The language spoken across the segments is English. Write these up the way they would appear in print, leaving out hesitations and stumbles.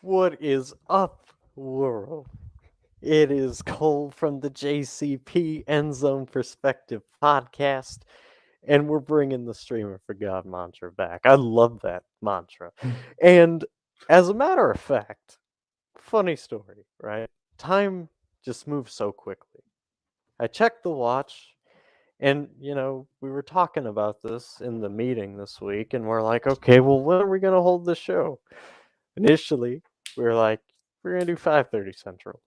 What is up, world? It is Cole from the JCP End Zone Perspective podcast, and we're bringing the Streamer for God mantra back. I love that mantra. And as a matter of fact, funny story, right? Time just moves so quickly. I checked the watch, and we were talking about this in the meeting this week, and we're like, okay, well, when are we going to hold the show? Initially, we were like, we're gonna do 5:30 Central.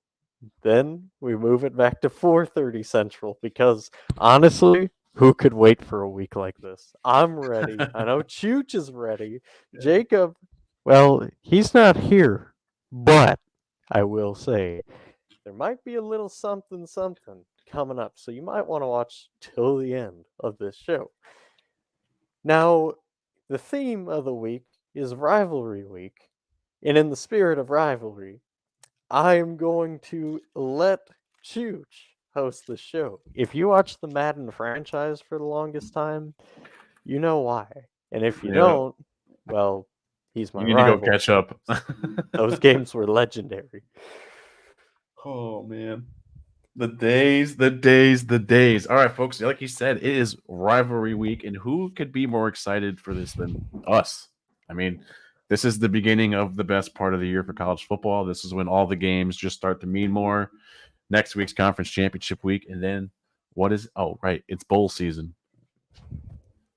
Then we move it back to 4:30 Central because honestly, who could wait for a week like this? I'm ready. I know Chooch is ready. Jacob, well, he's not here, but I will say there might be a little something coming up, so you might want to watch till the end of this show. Now, the theme of the week is Rivalry Week, and in the spirit of rivalry, I am going to let Chooch host the show. If you watch the Madden franchise for the longest time, you know why. And if you don't, well, he's my You need to go rival. catch up. Those games were legendary. Oh, man. The days. All right, folks. Like you said, it is rivalry week, and who could be more excited for this than us? I mean, this is the beginning of the best part of the year for college football. This is when all the games just start to mean more. Next week's conference championship week, and then what is? Oh, right, it's bowl season.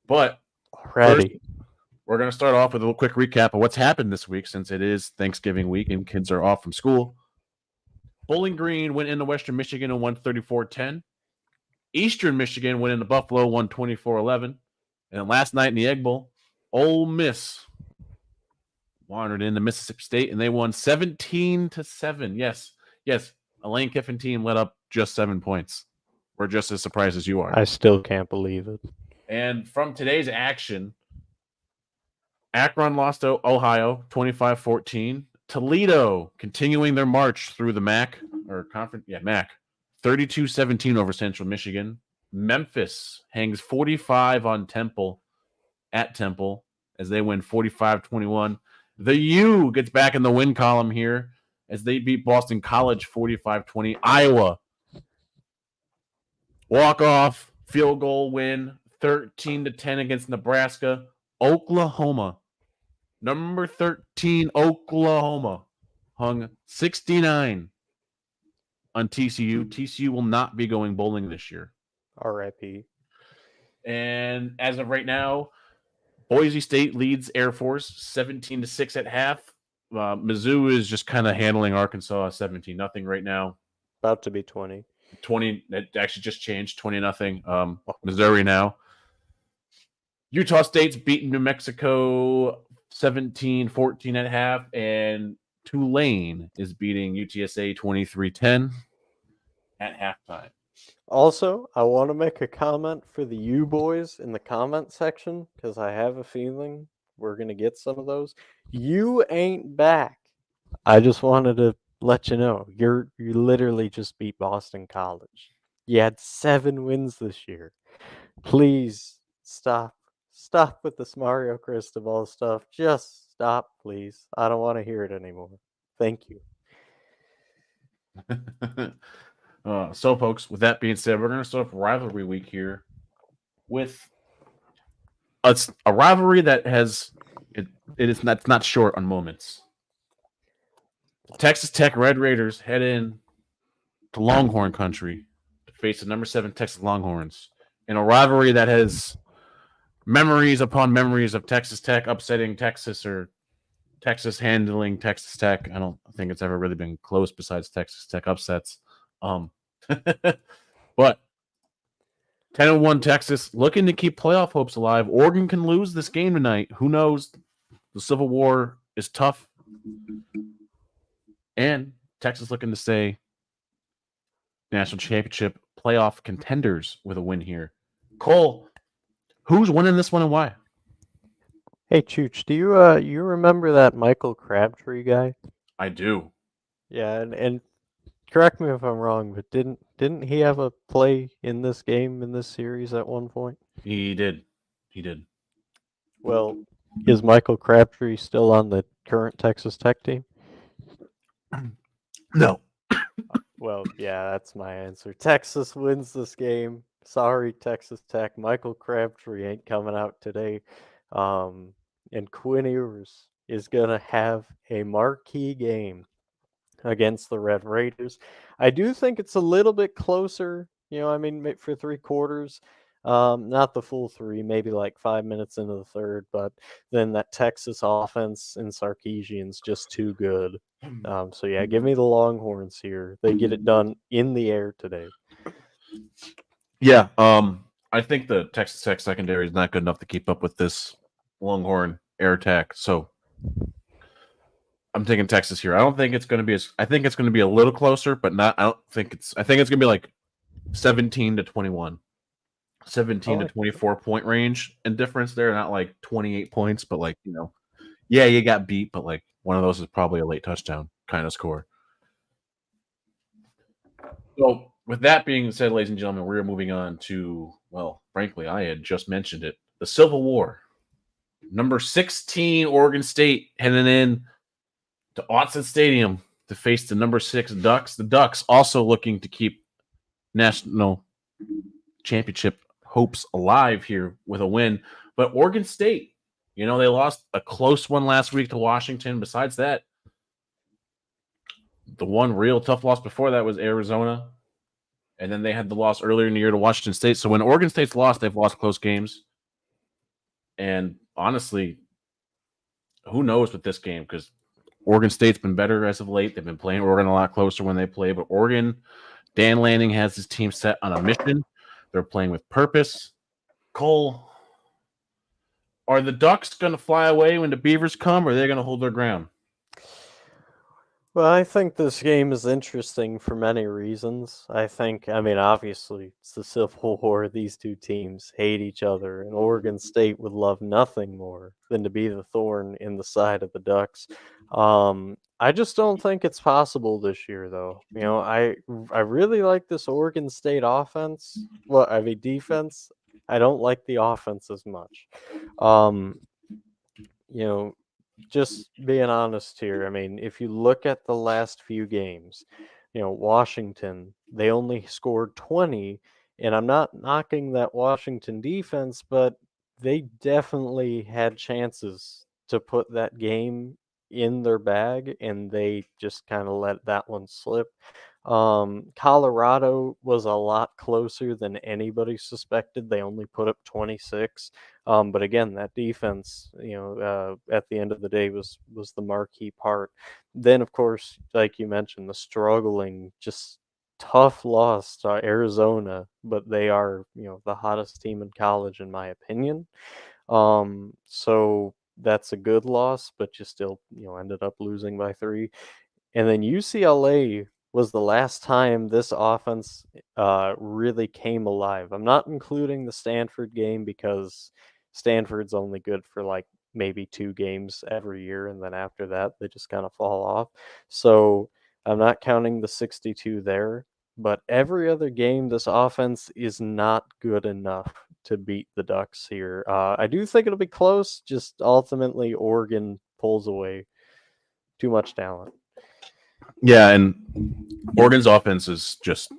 But Already. first, we're going to start off with a little quick recap of what's happened this week since it is Thanksgiving week and kids are off from school. Bowling Green went into Western Michigan and won 34-10. Eastern Michigan went into Buffalo, won 24-11. And last night in the Egg Bowl, Ole Miss wandered into Mississippi State and they won 17-7. Yes, a Lane Kiffin team let up just 7 points. We're just as surprised as you are. I still can't believe it. And from today's action, Akron lost to Ohio 25-14. Toledo continuing their march through the MAC 32-17 over Central Michigan. Memphis hangs 45 on Temple at Temple as they win 45-21. The U gets back in the win column here as they beat Boston College 45-20. Iowa walk-off field goal win 13-10 against Nebraska. Oklahoma, number 13, Oklahoma, hung 69 on TCU. TCU will not be going bowling this year. R.I.P. And as of right now, Boise State leads Air Force 17-6 at half. Mizzou is just kind of handling Arkansas 17-0 right now. About to be 20. 20, it actually just changed, 20-0. Missouri now. Utah State's beaten New Mexico 17-14 at half, and Tulane is beating UTSA 23-10 at halftime. Also, I want to make a comment for the U boys in the comment section because I have a feeling we're going to get some of those. You ain't back. I just wanted to let you know. You literally just beat Boston College. You had 7 wins this year. Please stop. Stop with this Mario Cristobal stuff. Just stop, please. I don't want to hear it anymore. Thank you. So, folks, with that being said, we're going to start off rivalry week here with a rivalry that has it's not short on moments. Texas Tech Red Raiders head in to Longhorn country to face the number 7 Texas Longhorns in a rivalry that has memories upon memories of Texas Tech upsetting Texas or Texas handling Texas Tech. I don't think it's ever really been close besides Texas Tech upsets. But 10-1 Texas looking to keep playoff hopes alive. Oregon can lose this game tonight. Who knows? The Civil War is tough. And Texas looking to stay national championship playoff contenders with a win here. Cole, who's winning this one and why? Hey Chooch, do you remember that Michael Crabtree guy? I do. Yeah, and correct me if I'm wrong, but didn't he have a play in this game in this series at one point? He did. Well, is Michael Crabtree still on the current Texas Tech team? No. Well, yeah, that's my answer. Texas wins this game. Sorry, Texas Tech. Michael Crabtree ain't coming out today. Um, and Quinn Ewers is going to have a marquee game against the Red Raiders. I do think it's a little bit closer, I mean, for 3 quarters. Not the full three, maybe like 5 minutes into the third, but then that Texas offense in Sarkisian's just too good. So yeah, give me the Longhorns here. They get it done in the air today. Yeah, I think the Texas Tech secondary is not good enough to keep up with this Longhorn air attack. So I'm taking Texas here. I don't think it's going to be I think it's going to be a little closer, but not. I think it's going to be like 17-21, 17 to 24 point range and difference there. Not like 28 points, but like yeah, you got beat, but like one of those is probably a late touchdown kind of score. So, with that being said, ladies and gentlemen, we're moving on to, well, frankly, I had just mentioned it, the Civil War. Number 16, Oregon State, heading in to Autzen Stadium to face the number 6 Ducks. The Ducks also looking to keep national championship hopes alive here with a win. But Oregon State, they lost a close one last week to Washington. Besides that, the one real tough loss before that was Arizona. And then they had the loss earlier in the year to Washington State. So when Oregon State's lost, they've lost close games. And honestly, who knows with this game? Because Oregon State's been better as of late. They've been playing Oregon a lot closer when they play. But Oregon, Dan Lanning has his team set on a mission. They're playing with purpose. Cole, are the Ducks going to fly away when the Beavers come, or are they going to hold their ground? Well, I think this game is interesting for many reasons. I mean, obviously, it's the Civil War. These two teams hate each other, and Oregon State would love nothing more than to be the thorn in the side of the Ducks. I just don't think it's possible this year, though. I really like this Oregon State offense. Well, I mean, defense. I don't like the offense as much. Um, you know, just being honest here, I mean, if you look at the last few games, Washington, they only scored 20, and I'm not knocking that Washington defense, but they definitely had chances to put that game in their bag, and they just kind of let that one slip. Colorado was a lot closer than anybody suspected. They only put up 26. But again, that defense, at the end of the day was the marquee part. Then, of course, like you mentioned, the struggling, just tough loss to Arizona, but they are, the hottest team in college, in my opinion. So that's a good loss, but you still, ended up losing by 3. And then UCLA was the last time this offense really came alive. I'm not including the Stanford game because Stanford's only good for like maybe 2 games every year, and then after that they just kind of fall off. So I'm not counting the 62 there, but every other game this offense is not good enough to beat the Ducks here. I do think it'll be close, just ultimately Oregon pulls away. Too much talent. Yeah, and Oregon's offense is just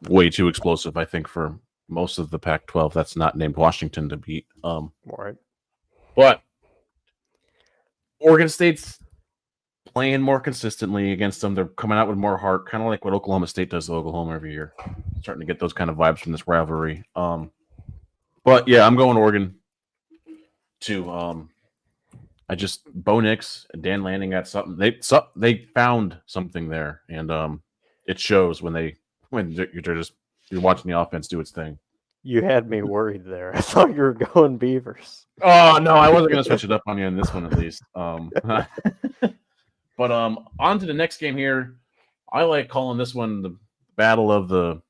way too explosive, I think, for most of the Pac-12 that's not named Washington to beat. Right. But Oregon State's playing more consistently against them. They're coming out with more heart, kind of like what Oklahoma State does to Oklahoma every year. Starting to get those kind of vibes from this rivalry. But yeah, I'm going Oregon too. Bo Nix and Dan Lanning got something. They found something there, and it shows when you're watching the offense do its thing. You had me worried there. I thought you were going Beavers. Oh no, I wasn't going to switch it up on you in this one at least. But on to the next game here. I like calling this one the battle of the.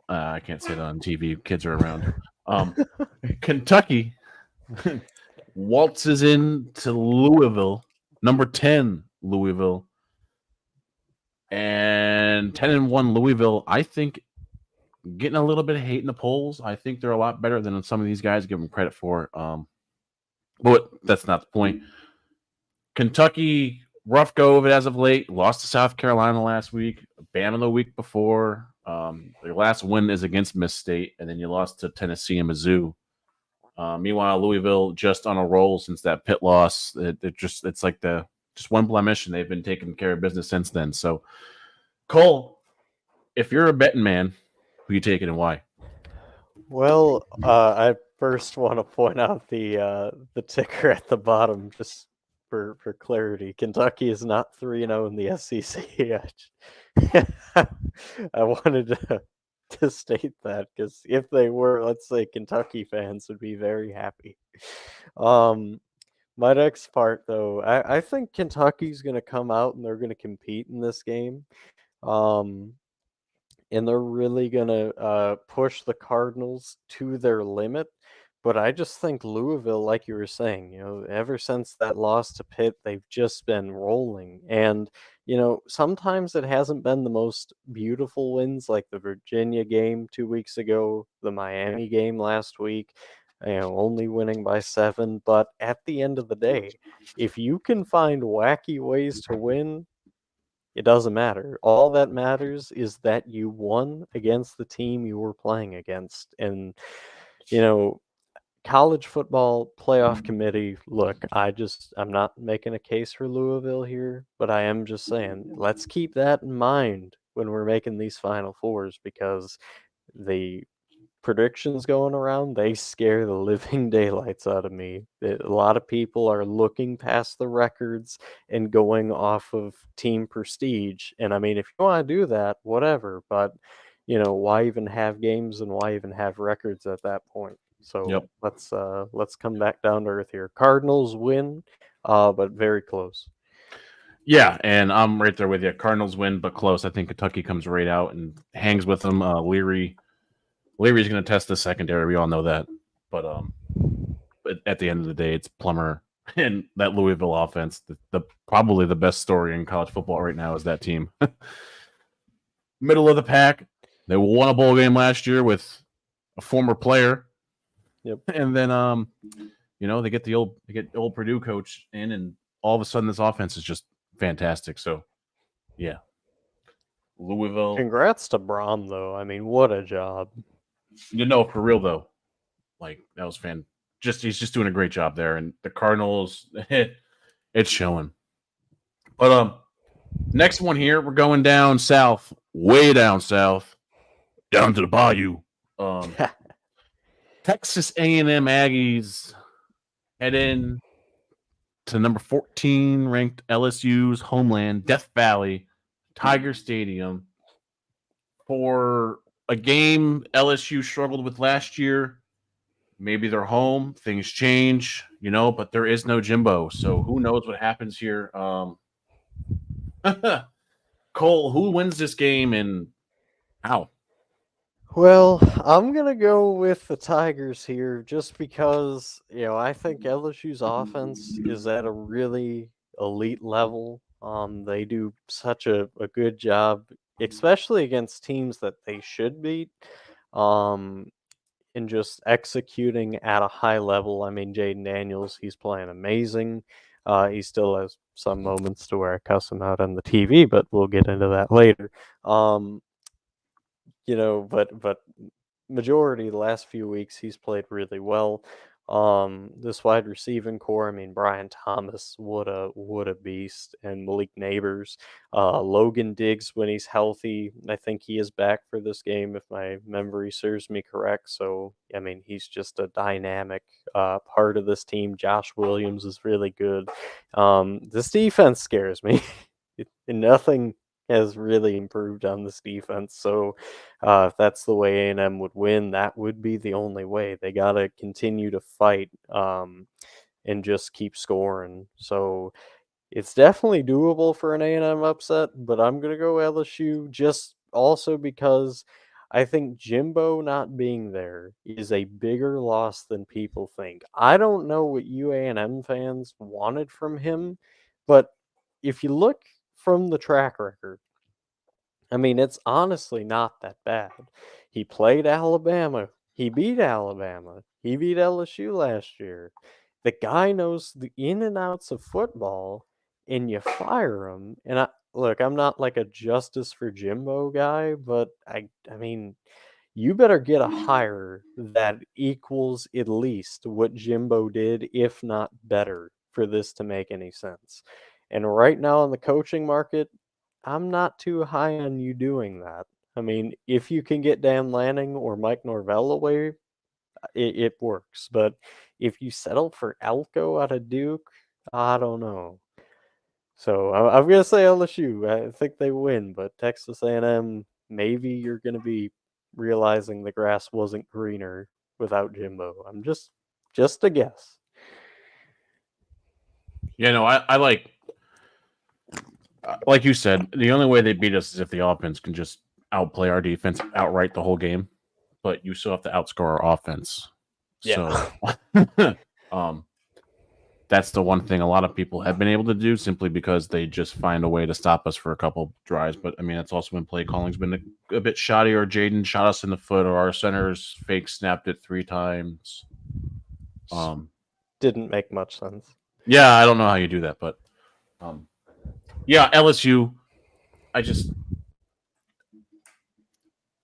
I can't say that on TV. Kids are around. Kentucky waltzes into Louisville, number 10 Louisville, and 10-1 Louisville. I think getting a little bit of hate in the polls. I think they're a lot better than some of these guys give them credit for. But that's not the point. Kentucky rough go of it as of late. Lost to South Carolina last week, Bama the week before. Their last win is against Miss State, and then you lost to Tennessee and Mizzou. Meanwhile, Louisville just on a roll since that pit loss. It's like the just one blemish, and they've been taking care of business since then. So, Cole, if you're a betting man, who you taking and why? Well, I first want to point out the ticker at the bottom, just for clarity. Kentucky is not 3-0 in the SEC. I wanted to state that because if they were, let's say, Kentucky fans would be very happy. Um, my next part, though, I think Kentucky's going to come out and they're going to compete in this game. Um, and they're really gonna push the Cardinals to their limit. But I just think Louisville, like you were saying, ever since that loss to Pitt, they've just been rolling. And sometimes it hasn't been the most beautiful wins, like the Virginia game 2 weeks ago, the Miami game last week. Only winning by 7. But at the end of the day, if you can find wacky ways to win, it doesn't matter. All that matters is that you won against the team you were playing against. And, you know, college football playoff committee, look, I'm not making a case for Louisville here, but I am just saying, let's keep that in mind when we're making these Final Fours because the predictions going around, they scare the living daylights out of me. A lot of people are looking past the records and going off of team prestige. And I mean, if you want to do that, whatever, but why even have games and why even have records at that point? So Yep. let's come back down to earth here. Cardinals win, but very close. Yeah, and I'm right there with you. Cardinals win, but close. I think Kentucky comes right out and hangs with them. Leary's going to test the secondary. We all know that, but at the end of the day, it's Plummer and that Louisville offense. The probably the best story in college football right now is that team. Middle of the pack. They won a bowl game last year with a former player. Yep. And then they get the old Purdue coach in, and all of a sudden this offense is just fantastic. So yeah, Louisville. Congrats to Braun, though. I mean, what a job. For real though, like that was fan. Just he's just doing a great job there, and the Cardinals, it's showing. But next one here, we're going down south, way down south, down to the bayou. Texas A&M Aggies head in to number 14 ranked LSU's homeland, Death Valley, Tiger Stadium, for a game LSU struggled with last year. Maybe they're home, things change, but there is no Jimbo. So who knows what happens here? Cole, who wins this game and how? Well, I'm going to go with the Tigers here just because, I think LSU's offense is at a really elite level. They do such a good job, especially against teams that they should beat, in just executing at a high level. I mean, Jaden Daniels, he's playing amazing. He still has some moments to where I cuss him out on the TV, but we'll get into that later. But majority the last few weeks he's played really well. This wide receiving core, I mean, Brian Thomas, what a beast, and Malik Neighbors, Logan Diggs when he's healthy. I think he is back for this game if my memory serves me correct. So I mean, he's just a dynamic part of this team. Josh Williams is really good. This defense scares me. Nothing has really improved on this defense. So if that's the way A&M would win, that would be the only way. They got to continue to fight and just keep scoring. So it's definitely doable for an A&M upset, but I'm going to go LSU just also because I think Jimbo not being there is a bigger loss than people think. I don't know what you A&M fans wanted from him, but if you look from the track record, I mean, it's honestly not that bad. He played Alabama. He beat Alabama. He beat LSU last year. The guy knows the in and outs of football, and you fire him. And look, I'm not like a justice for Jimbo guy, but I mean, you better get a hire that equals at least what Jimbo did, if not better, for this to make any sense. And right now in the coaching market, I'm not too high on you doing that. I mean, if you can get Dan Lanning or Mike Norvell away, it works. But if you settle for Elko out of Duke, I don't know. So I'm gonna say LSU. I think they win, but Texas A&M, maybe you're gonna be realizing the grass wasn't greener without Jimbo. I'm just a guess. Yeah, no, I like you said, the only way they beat us is if the offense can just outplay our defense outright the whole game. But you still have to outscore our offense. Yeah. So that's the one thing a lot of people have been able to do simply because they just find a way to stop us for a couple drives. But I mean, it's also when play calling's been a bit shoddy, or Jaden shot us in the foot, or our centers fake snapped it 3 times. Didn't make much sense. Yeah, I don't know how you do that, but yeah, LSU. I just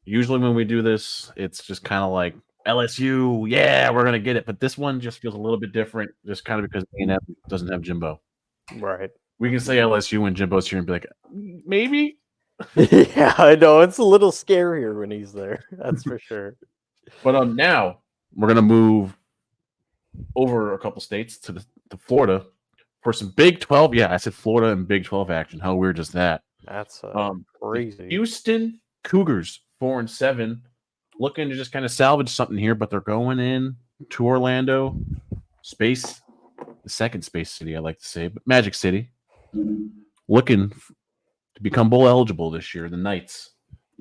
usually when we do this, it's just kind of like LSU. Yeah, we're gonna get it, but this one just feels a little bit different, just kind of because A&M doesn't have Jimbo. Right. We can say LSU when Jimbo's here and be like, maybe. Yeah, I know. It's a little scarier when he's there. That's for sure. But now we're gonna move over a couple states to Florida for some Big 12. Yeah, I said Florida and Big 12 action. How weird is that? That's The crazy. Houston Cougars 4-7, looking to just kind of salvage something here, but they're going in to Orlando, the second space city, I like to say, but Magic City, looking to become bowl eligible this year. The Knights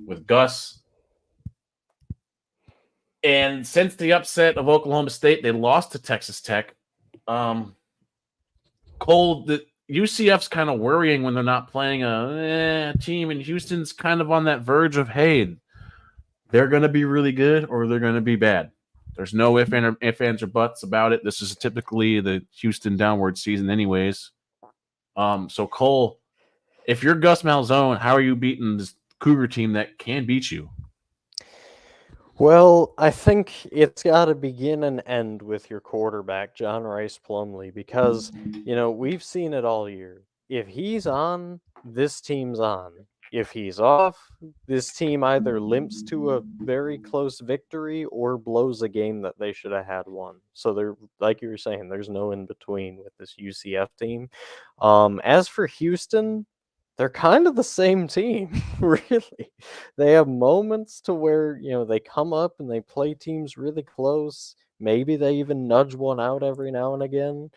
with Gus. And since the upset of Oklahoma State, they lost to Texas Tech. Cole, the UCF's kind of worrying when they're not playing a team, and Houston's kind of on that verge of, hey, they're going to be really good or they're going to be bad. There's no ifs, ands, or buts about it. This is typically the Houston downward season anyways. So, Cole, if you're Gus Malzahn, how are you beating this Cougar team that can beat you? Well, I think it's got to begin and end with your quarterback, John Rice Plumlee, because, we've seen it all year. If he's on, this team's on. If he's off, this team either limps to a very close victory or blows a game that they should have had won. So they're, like you were saying, there's no in between with this UCF team. As for Houston, they're kind of the same team, really. They have moments to where, they come up and they play teams really close. Maybe they even nudge one out every now and again.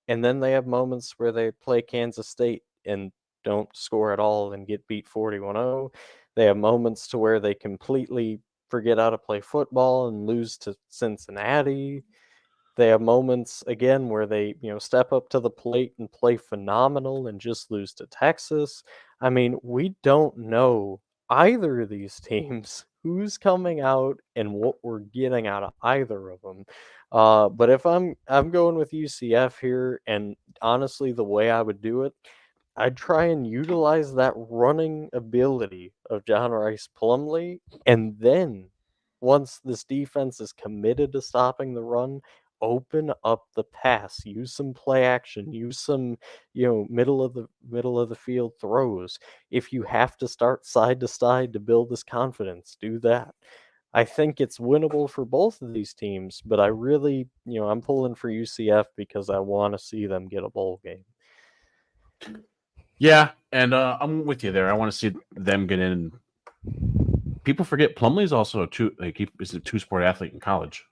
And then they have moments where they play Kansas State and don't score at all and get beat 41-0. They have moments to where they completely forget how to play football and lose to Cincinnati. They have moments again where they, step up to the plate and play phenomenal and just lose to Texas. I mean, we don't know either of these teams who's coming out and what we're getting out of either of them. But if I'm going with UCF here, and honestly, the way I would do it, I'd try and utilize that running ability of John Rice Plumlee, and then once this defense is committed to stopping the run, open up the pass, use some play action, use some, middle of the field throws. If you have to start side to side to build this confidence, do that. I think it's winnable for both of these teams, but I really, I'm pulling for UCF because I want to see them get a bowl game. Yeah, and I'm with you there. I want to see them get in. People forget Plumlee's also he's a two-sport athlete in college.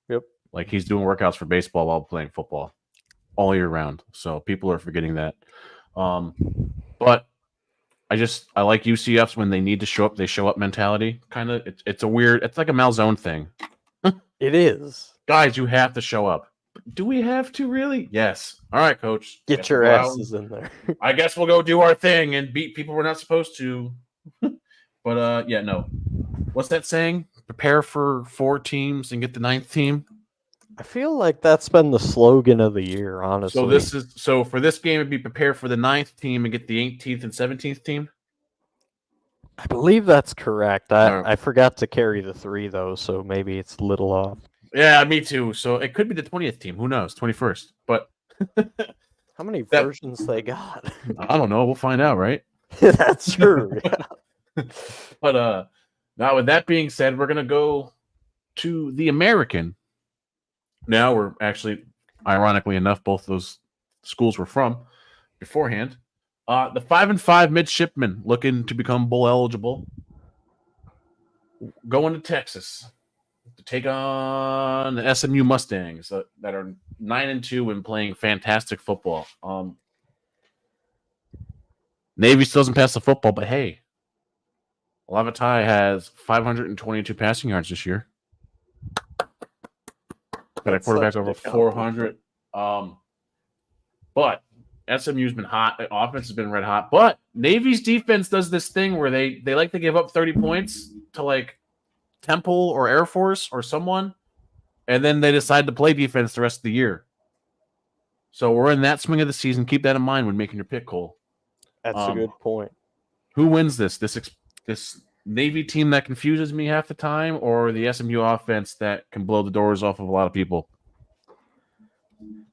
Yep. Like he's doing workouts for baseball while playing football all year round. So people are forgetting that. But I like UCF's when they need to show up, they show up mentality. Kind of, it's like a Malzone thing. It is. Guys, you have to show up. Do we have to really? Yes. All right, coach. Get your asses in there. I guess we'll go do our thing and beat people we're not supposed to. But yeah, no. What's that saying? Prepare for 4 teams and get the 9th team. I feel like that's been the slogan of the year, honestly. So for this game, it'd be prepare for the 9th team and get the 18th and 17th team. I believe that's correct. All right. I forgot to carry the 3 though, so maybe it's a little off. Yeah, me too. So it could be the 20th team. Who knows? 21st. But How many that versions they got? I don't know. We'll find out, right? That's true. Yeah. But now with that being said, we're gonna go to the American. Now we're actually, ironically enough, both those schools were from beforehand. The 5-5 midshipmen looking to become bowl eligible, going to Texas to take on the SMU Mustangs that are 9-2 and playing fantastic football. Navy still doesn't pass the football, but hey, Lavatai has 522 passing yards this year. Got a quarterback over 400. But SMU's been hot. The offense has been red hot. But Navy's defense does this thing where they like to give up 30 points to like Temple or Air Force or someone, and then they decide to play defense the rest of the year. So we're in that swing of the season. Keep that in mind when making your pick, Cole. That's a good point. Who wins this Navy team that confuses me half the time, or the SMU offense that can blow the doors off of a lot of people?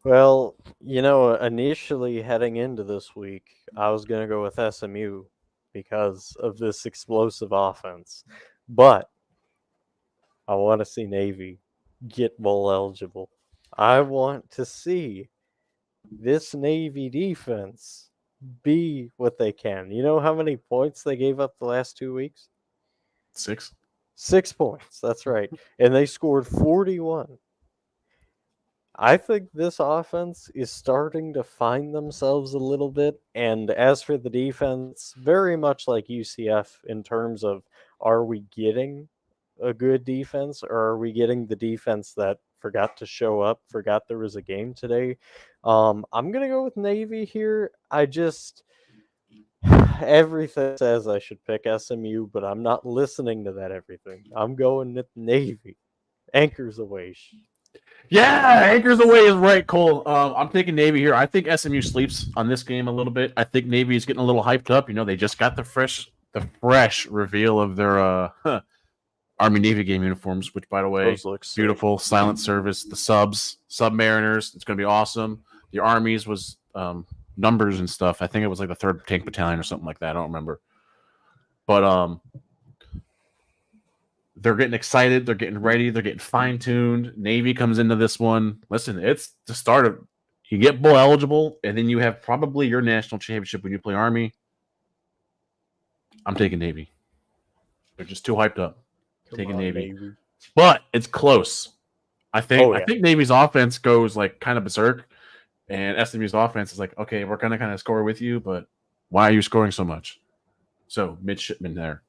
Well, initially heading into this week, I was going to go with SMU because of this explosive offense. But I want to see Navy get bowl eligible. I want to see this Navy defense be what they can. You know how many points they gave up the last 2 weeks? 6. 6 points. That's right. And they scored 41. I think this offense is starting to find themselves a little bit. And as for the defense, very much like UCF in terms of, are we getting a good defense, or are we getting the defense that forgot to show up, forgot there was a game today? I'm going to go with Navy here. Everything says I should pick SMU, but I'm not listening to that everything. I'm going with Navy. Anchors away. Yeah, anchors away is right, Cole. I'm taking Navy here. I think SMU sleeps on this game a little bit. I think Navy is getting a little hyped up. They just got the fresh reveal of their Army Navy game uniforms, which, by the way, beautiful. Sick. Silent service, the Submariners. It's going to be awesome. The Army's was numbers and stuff. I think it was like the 3rd Tank Battalion or something like that. I don't remember. But they're getting excited. They're getting ready. They're getting fine-tuned. Navy comes into this one. Listen, it's the start of – you get bowl eligible, and then you have probably your national championship when you play Army. I'm taking Navy. They're just too hyped up. Taking Navy. But it's close. I think Navy's offense goes like kind of berserk, and SMU's offense is like, okay, we're going to kind of score with you, but why are you scoring so much? So midshipman there.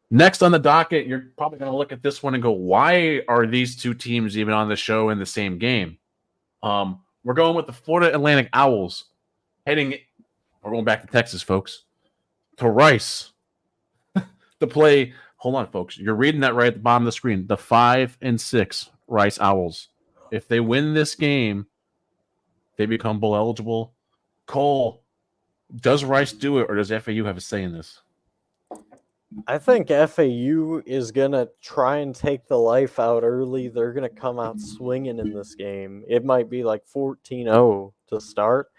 Next on the docket, you're probably going to look at this one and go, why are these two teams even on the show in the same game? We're going with the Florida Atlantic Owls. We're going back to Texas, folks, to Rice to play. Hold on, folks. You're reading that right at the bottom of the screen. The 5-6 Rice Owls. If they win this game, they become bowl eligible. Cole, does Rice do it, or does FAU have a say in this? I think FAU is going to try and take the life out early. They're going to come out swinging in this game. It might be like 14-0 to start,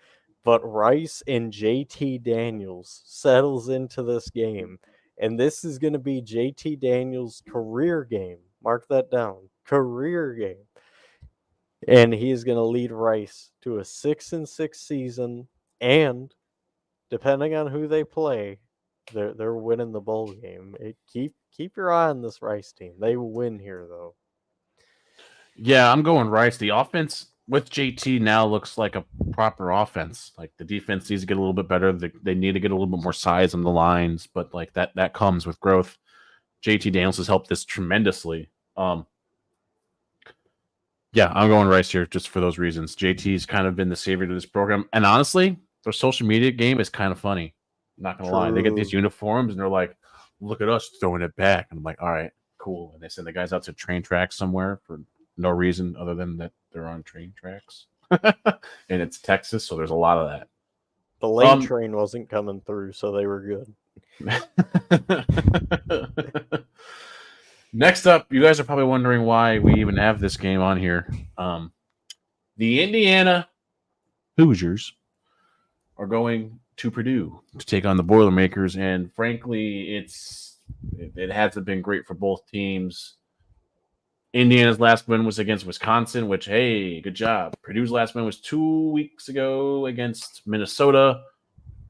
but Rice and JT Daniels settles into this game. And this is going to be JT Daniels' career game. Mark that down. Career game. And he's going to lead Rice to a 6-6 season. And depending on who they play, they're winning the bowl game. Keep your eye on this Rice team. They will win here, though. Yeah, I'm going Rice. The offense with JT now looks like a proper offense. Like the defense needs to get a little bit better. They need to get a little bit more size on the lines, but like that comes with growth. JT Daniels has helped this tremendously. Yeah, I'm going Rice here just for those reasons. JT's kind of been the savior to this program, and honestly, their social media game is kind of funny. I'm not gonna lie. They get these uniforms and they're like, "Look at us throwing it back," and I'm like, "All right, cool." And they send the guys out to train track somewhere for no reason other than that they're on train tracks, and it's Texas, so there's a lot of that. The lane train wasn't coming through, so they were good. Next up, you guys are probably wondering why we even have this game on here. The Indiana Hoosiers are going to Purdue to take on the Boilermakers, and frankly, it hasn't been great for both teams. Indiana's last win was against Wisconsin, which, hey, good job. Purdue's last win was 2 weeks ago against Minnesota,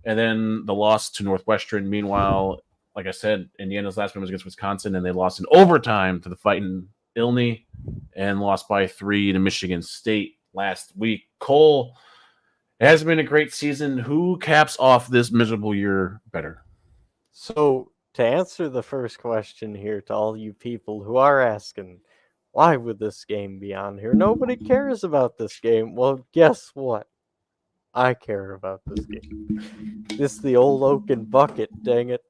and then the loss to Northwestern. Meanwhile, like I said, Indiana's last win was against Wisconsin, and they lost in overtime to the Fighting Illini and lost by 3 to Michigan State last week. Cole, it hasn't been a great season. Who caps off this miserable year better? So, to answer the first question here to all you people who are asking, why would this game be on here? Nobody cares about this game. Well, guess what? I care about this game. This is the old Oaken bucket, dang it.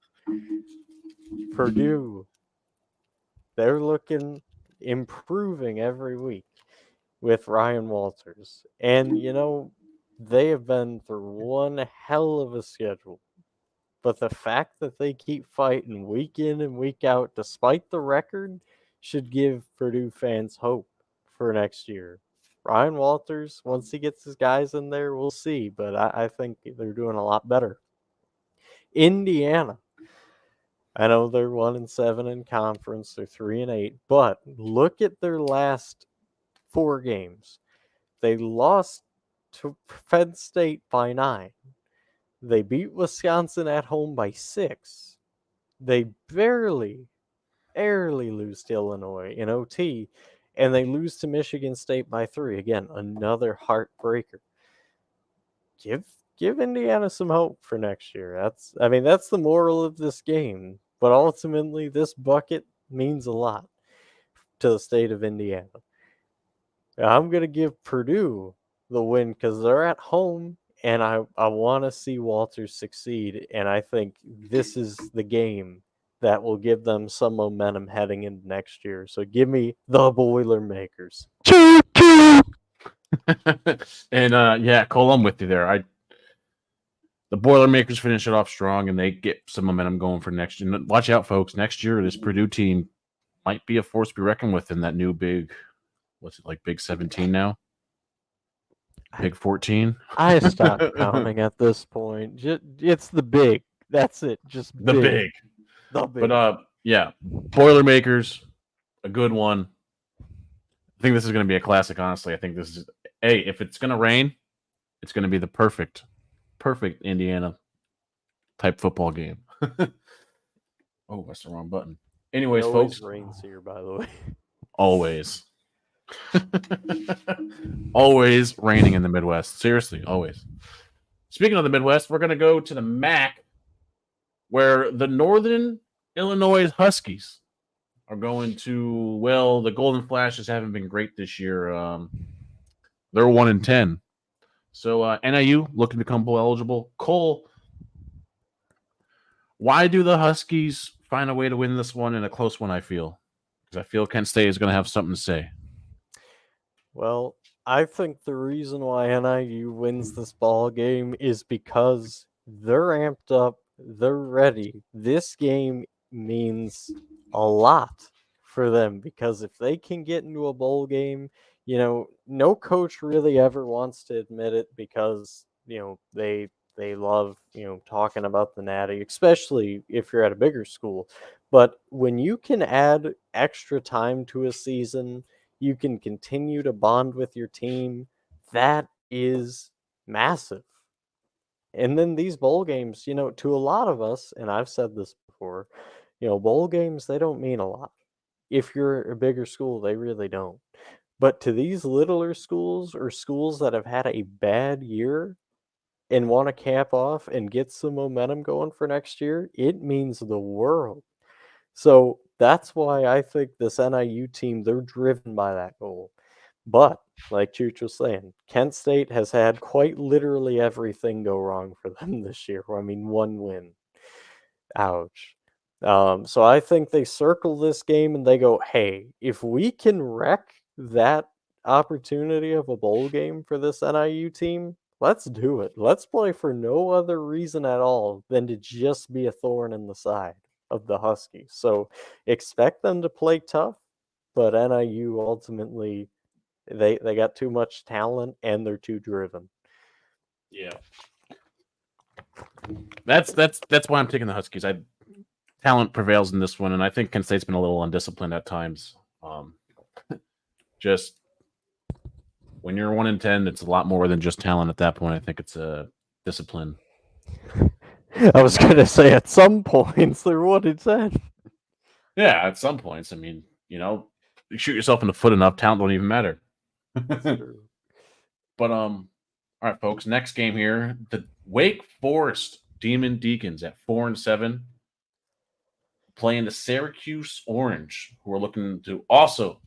Purdue. They're looking improving every week with Ryan Walters. And, they have been through one hell of a schedule. But the fact that they keep fighting week in and week out, despite the record, should give Purdue fans hope for next year. Ryan Walters, once he gets his guys in there, we'll see. But I think they're doing a lot better. Indiana. I know they're 1-7 in conference. They're 3-8. But look at their last 4 games. They lost to Penn State by 9. They beat Wisconsin at home by 6. They barely lose to Illinois in OT, and they lose to Michigan State by 3. Again, another heartbreaker. Give Indiana some hope for next year. That's the moral of this game. But ultimately, this bucket means a lot to the state of Indiana. I'm going to give Purdue the win because they're at home, and I want to see Walters succeed, and I think this is the game that will give them some momentum heading into next year. So give me the Boilermakers. And yeah, Cole, I'm with you there. The Boilermakers finish it off strong, and they get some momentum going for next year. Watch out, folks. Next year, this Purdue team might be a force to be reckoned with in that new big, what's it, like Big 17 now? Big 14? I stopped counting at this point. It's the big. That's it. Just the big. The big. But yeah, Boilermakers, a good one. I think this is going to be a classic, honestly. I think this is, hey, if it's going to rain, it's going to be the perfect Indiana type football game. Oh, that's the wrong button. Anyways, it folks. Rains here, by the way. Always. Always raining in the Midwest. Seriously, always. Speaking of the Midwest, we're going to go to the MAC, where the Northern Illinois Huskies are going to, well, the Golden Flashes haven't been great this year. They're 1-10. So NIU looking to become bowl eligible. Cole, why do the Huskies find a way to win this one in a close one, I feel? Because I feel Kent State is going to have something to say. Well, I think the reason why NIU wins this ball game is because they're amped up, they're ready. This game means a lot for them because if they can get into a bowl game, no coach really ever wants to admit it because, they love, talking about the Natty, especially if you're at a bigger school. But when you can add extra time to a season, you can continue to bond with your team. That is massive. And then these bowl games, to a lot of us, and I've said this before, bowl games, they don't mean a lot. If you're a bigger school, they really don't. But to these littler schools or schools that have had a bad year and want to cap off and get some momentum going for next year, it means the world. So that's why I think this NIU team, they're driven by that goal. But, like Chooch was saying, Kent State has had quite literally everything go wrong for them this year. I mean, one win. Ouch. So I think they circle this game and they go, hey, if we can wreck that opportunity of a bowl game for this NIU team, let's do it. Let's play for no other reason at all than to just be a thorn in the side of the Huskies. So expect them to play tough, but NIU ultimately they got too much talent and they're too driven. Yeah. That's why I'm taking the Huskies. Talent prevails in this one, and I think Kent State's been a little undisciplined at times. Just when you're 1-10, it's a lot more than just talent at that point. I think it's a discipline. I was gonna say at some points they're 1-10. Yeah, at some points. I mean, you shoot yourself in the foot enough, talent don't even matter. But all right, folks. Next game here, the Wake Forest Demon Deacons at 4-7, playing the Syracuse Orange, who are looking to also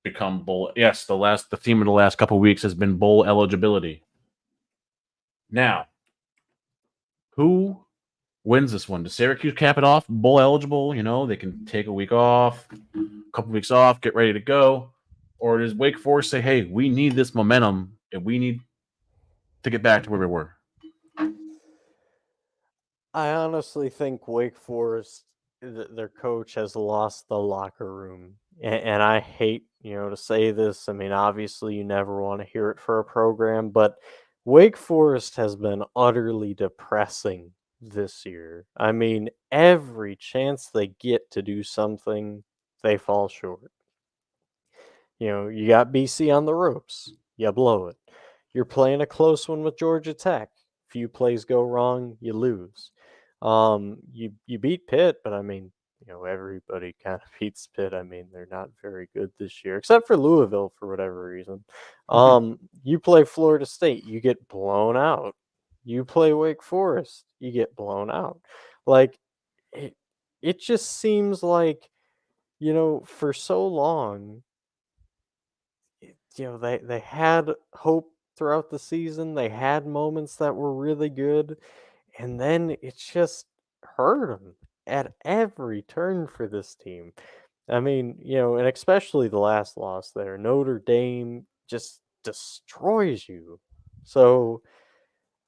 become bowl. Yes, the theme of the last couple of weeks has been bowl eligibility. Now, who wins this one? Does Syracuse cap it off? Bowl eligible? They can take a week off, a couple weeks off, get ready to go. Or does Wake Forest say, hey, we need this momentum and we need to get back to where we were? I honestly think Wake Forest, their coach has lost the locker room. And I hate, to say this. I mean, obviously, you never want to hear it for a program, but Wake Forest has been utterly depressing this year. I mean, every chance they get to do something, they fall short. You got BC on the ropes, you blow it. You're playing a close one with Georgia Tech. Few plays go wrong, you lose. You beat Pitt, but I mean, everybody kind of beats Pitt. I mean, they're not very good this year, except for Louisville for whatever reason. You play Florida State, you get blown out. You play Wake Forest, you get blown out. Like it just seems like, for so long, they had hope throughout the season. They had moments that were really good, and then it just hurt them at every turn for this team. I mean, and especially the last loss there, Notre Dame just destroys you. So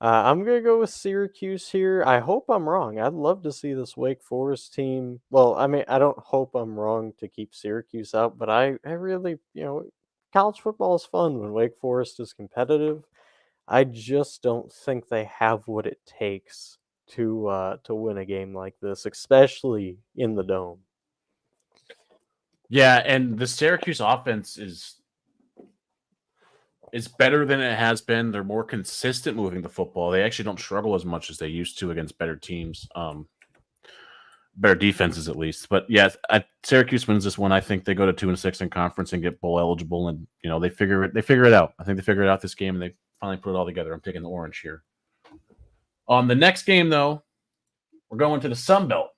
I'm gonna go with Syracuse here. I hope I'm wrong. I'd love to see this Wake Forest team. Well, I mean, I don't hope I'm wrong to keep Syracuse out, but I really, college football is fun when Wake Forest is competitive. I just don't think they have what it takes to win a game like this, especially in the dome. Yeah, and the Syracuse offense is better than it has been. They're more consistent moving the football. They actually don't struggle as much as they used to against better teams, better defenses at least. But yeah, Syracuse wins this one. I think they go to 2-6 in conference and get bowl eligible, and they figure it out. I think they figure it out this game, and they finally put it all together. I'm taking the Orange here. On the next game, though, we're going to the Sun Belt.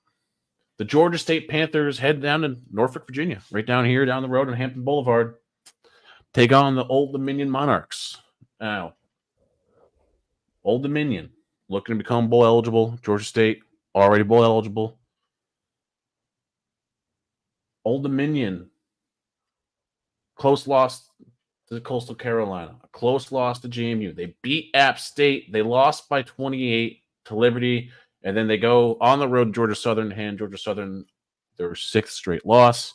The Georgia State Panthers head down to Norfolk, Virginia, right down here, down the road on Hampton Boulevard. Take on the Old Dominion Monarchs. Now, Old Dominion looking to become bowl eligible. Georgia State already bowl eligible. Old Dominion, close loss to Coastal Carolina, a close loss to JMU. They beat App State. They lost by 28 to Liberty, and then they go on the road to Georgia Southern, hand Georgia Southern their fifth straight loss.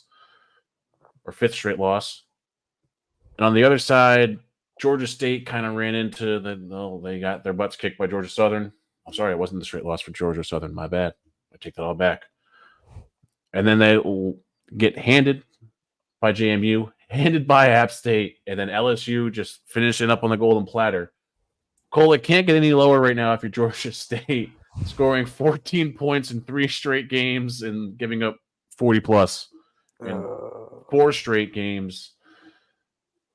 And on the other side, Georgia State kind of ran into they got their butts kicked by Georgia Southern. I'm sorry, it wasn't the straight loss for Georgia Southern. My bad. I take that all back. And then they get handed by JMU, handed by App State, and then LSU just finishing up on the golden platter. Cole, it can't get any lower right now if you're Georgia State, scoring 14 points in 3 straight games and giving up 40 plus in 4 straight games.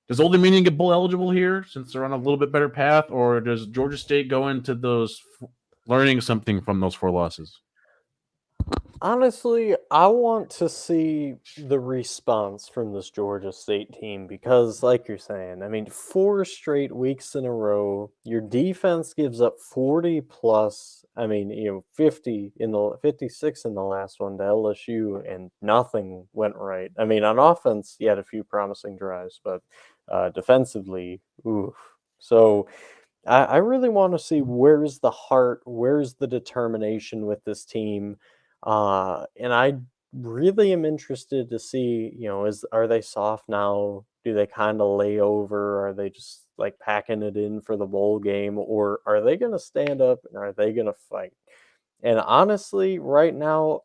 Does Old Dominion get bowl eligible here since they're on a little bit better path, or does Georgia State go into those learning something from those 4 losses? Honestly, I want to see the response from this Georgia State team because, like you're saying, I mean, 4 straight weeks in a row, your defense gives up 40 plus. I mean, 50 in the 56 in the last one to LSU, and nothing went right. I mean, on offense, you had a few promising drives, but defensively, oof. So I really want to see where's the heart, where's the determination with this team, and I really am interested to see, are they soft now? Do they kind of lay over? Are they just like packing it in for the bowl game, or are they going to stand up and are they going to fight? And honestly, right now,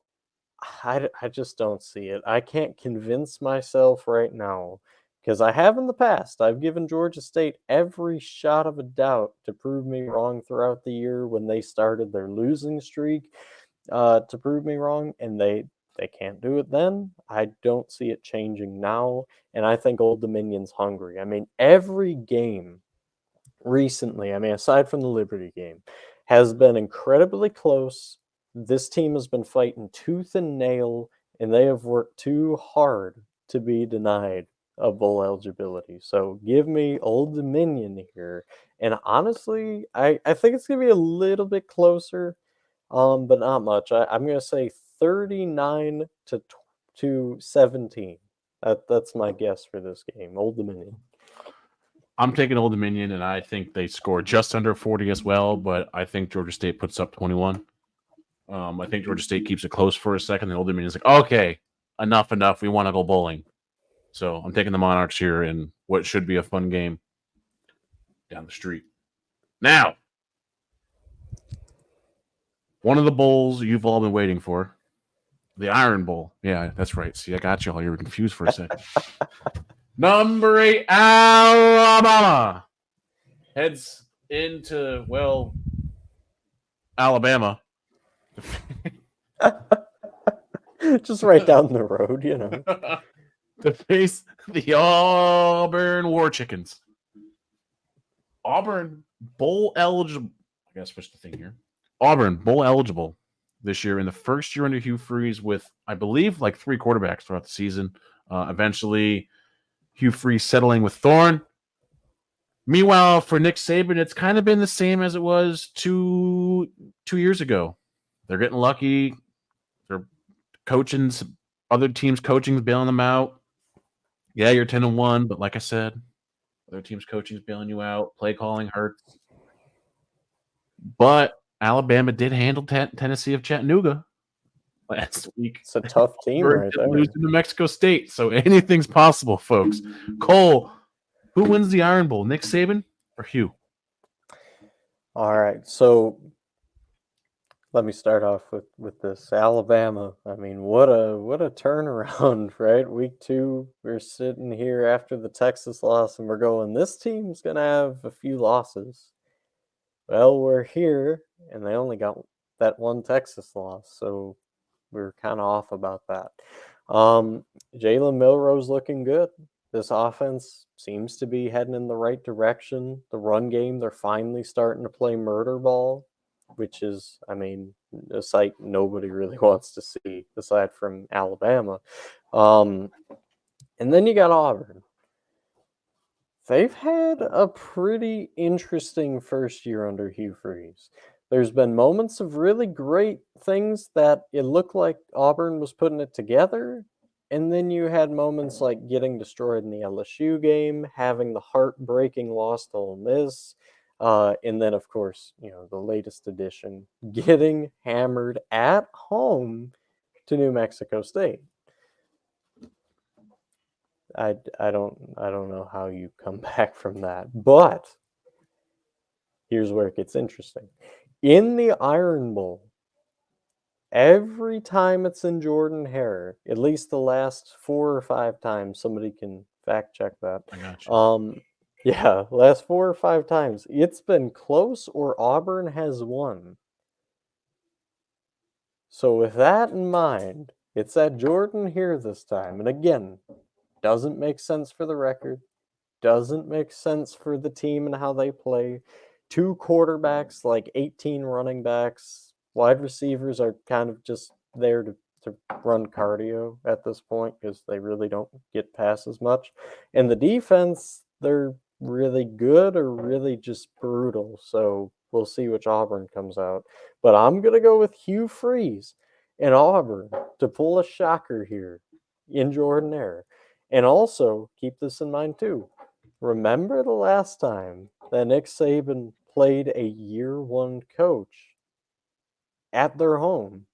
I just don't see it. I can't convince myself right now because I have in the past. I've given Georgia State every shot of a doubt to prove me wrong throughout the year when they started their losing streak, to prove me wrong, and they can't do it then. I don't see it changing now, and I think Old Dominion's hungry. I mean, every game recently, I mean, aside from the Liberty game, has been incredibly close. This team has been fighting tooth and nail, and they have worked too hard to be denied a bowl eligibility. So give me Old Dominion here. And honestly, I think it's going to be a little bit closer, but not much. I'm going to say 39 to 17. That's my guess for this game. Old Dominion. I'm taking Old Dominion, and I think they score just under 40 as well, but I think Georgia State puts up 21. I think Georgia State keeps it close for a second. And Old Dominion's like, okay, enough. We want to go bowling. So I'm taking the Monarchs here in what should be a fun game down the street. Now, one of the bowls you've all been waiting for, the Iron Bowl. Yeah, that's right. See, I got you all. You were confused for a second. Number 8, Alabama heads into, well, Alabama. Just right down the road, To face the Auburn War Chickens. Auburn bowl eligible. I gotta switch the thing here. Auburn bowl eligible this year in the first year under Hugh Freeze with, I believe, like 3 quarterbacks throughout the season. Eventually, Hugh Freeze settling with Thorne. Meanwhile, for Nick Saban, it's kind of been the same as it was two years ago. They're getting lucky. They're coaching, other teams coaching is bailing them out. Yeah, you're 10-1, but like I said, other teams coaching is bailing you out. Play calling hurts. But Alabama did handle Tennessee of Chattanooga last week. It's a tough team right there. Lose to New Mexico State, so anything's possible, folks. Cole, who wins the Iron Bowl, Nick Saban or Hugh? All right, so let me start off with this Alabama. I mean, what a turnaround, right? Week 2, we're sitting here after the Texas loss, and we're going, this team's gonna have a few losses. Well, we're here, and they only got that one Texas loss, so we're kind of off about that. Jalen Milroe's looking good. This offense seems to be heading in the right direction. The run game, they're finally starting to play murder ball, which is, I mean, a sight nobody really wants to see aside from Alabama. And then you got Auburn. They've had a pretty interesting first year under Hugh Freeze. There's been moments of really great things that it looked like Auburn was putting it together. And then you had moments like getting destroyed in the LSU game, having the heartbreaking loss to Ole Miss. And then, of course, the latest edition, getting hammered at home to New Mexico State. I don't know how you come back from that. But here's where it gets interesting. In the Iron Bowl, every time it's in Jordan-Hare, at least the last 4 or 5 times, somebody can fact check that. I got you. Yeah, last 4 or 5 times, it's been close or Auburn has won. So with that in mind, it's at Jordan-Hare this time. And again, doesn't make sense for the record. Doesn't make sense for the team and how they play. 2 quarterbacks, like 18 running backs. Wide receivers are kind of just there to to run cardio at this point because they really don't get past as much. And the defense, they're really good or really just brutal. So we'll see which Auburn comes out. But I'm going to go with Hugh Freeze and Auburn to pull a shocker here in Jordan-Hare. And also, keep this in mind too. Remember the last time that Nick Saban played a year one coach at their home?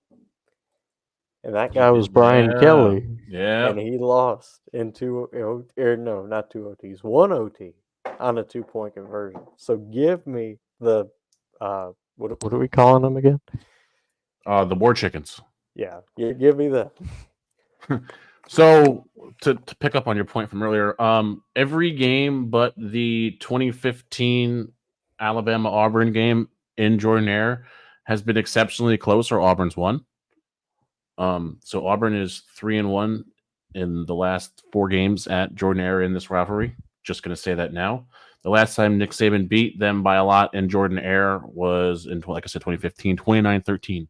And that guy was Brian Kelly. Yeah. And he lost in not two OTs, one OT on a 2-point conversion. So give me the, what are we calling them again? The War Chickens. Yeah, give me that. So to pick up on your point from earlier, every game but the 2015 Alabama Auburn game in Jordan-Hare has been exceptionally close, or Auburn's won. So Auburn is 3-1 in the last 4 games at Jordan-Hare in this rivalry. Just going to say that now. The last time Nick Saban beat them by a lot in Jordan-Hare was in, like I said, 2015, 29-13.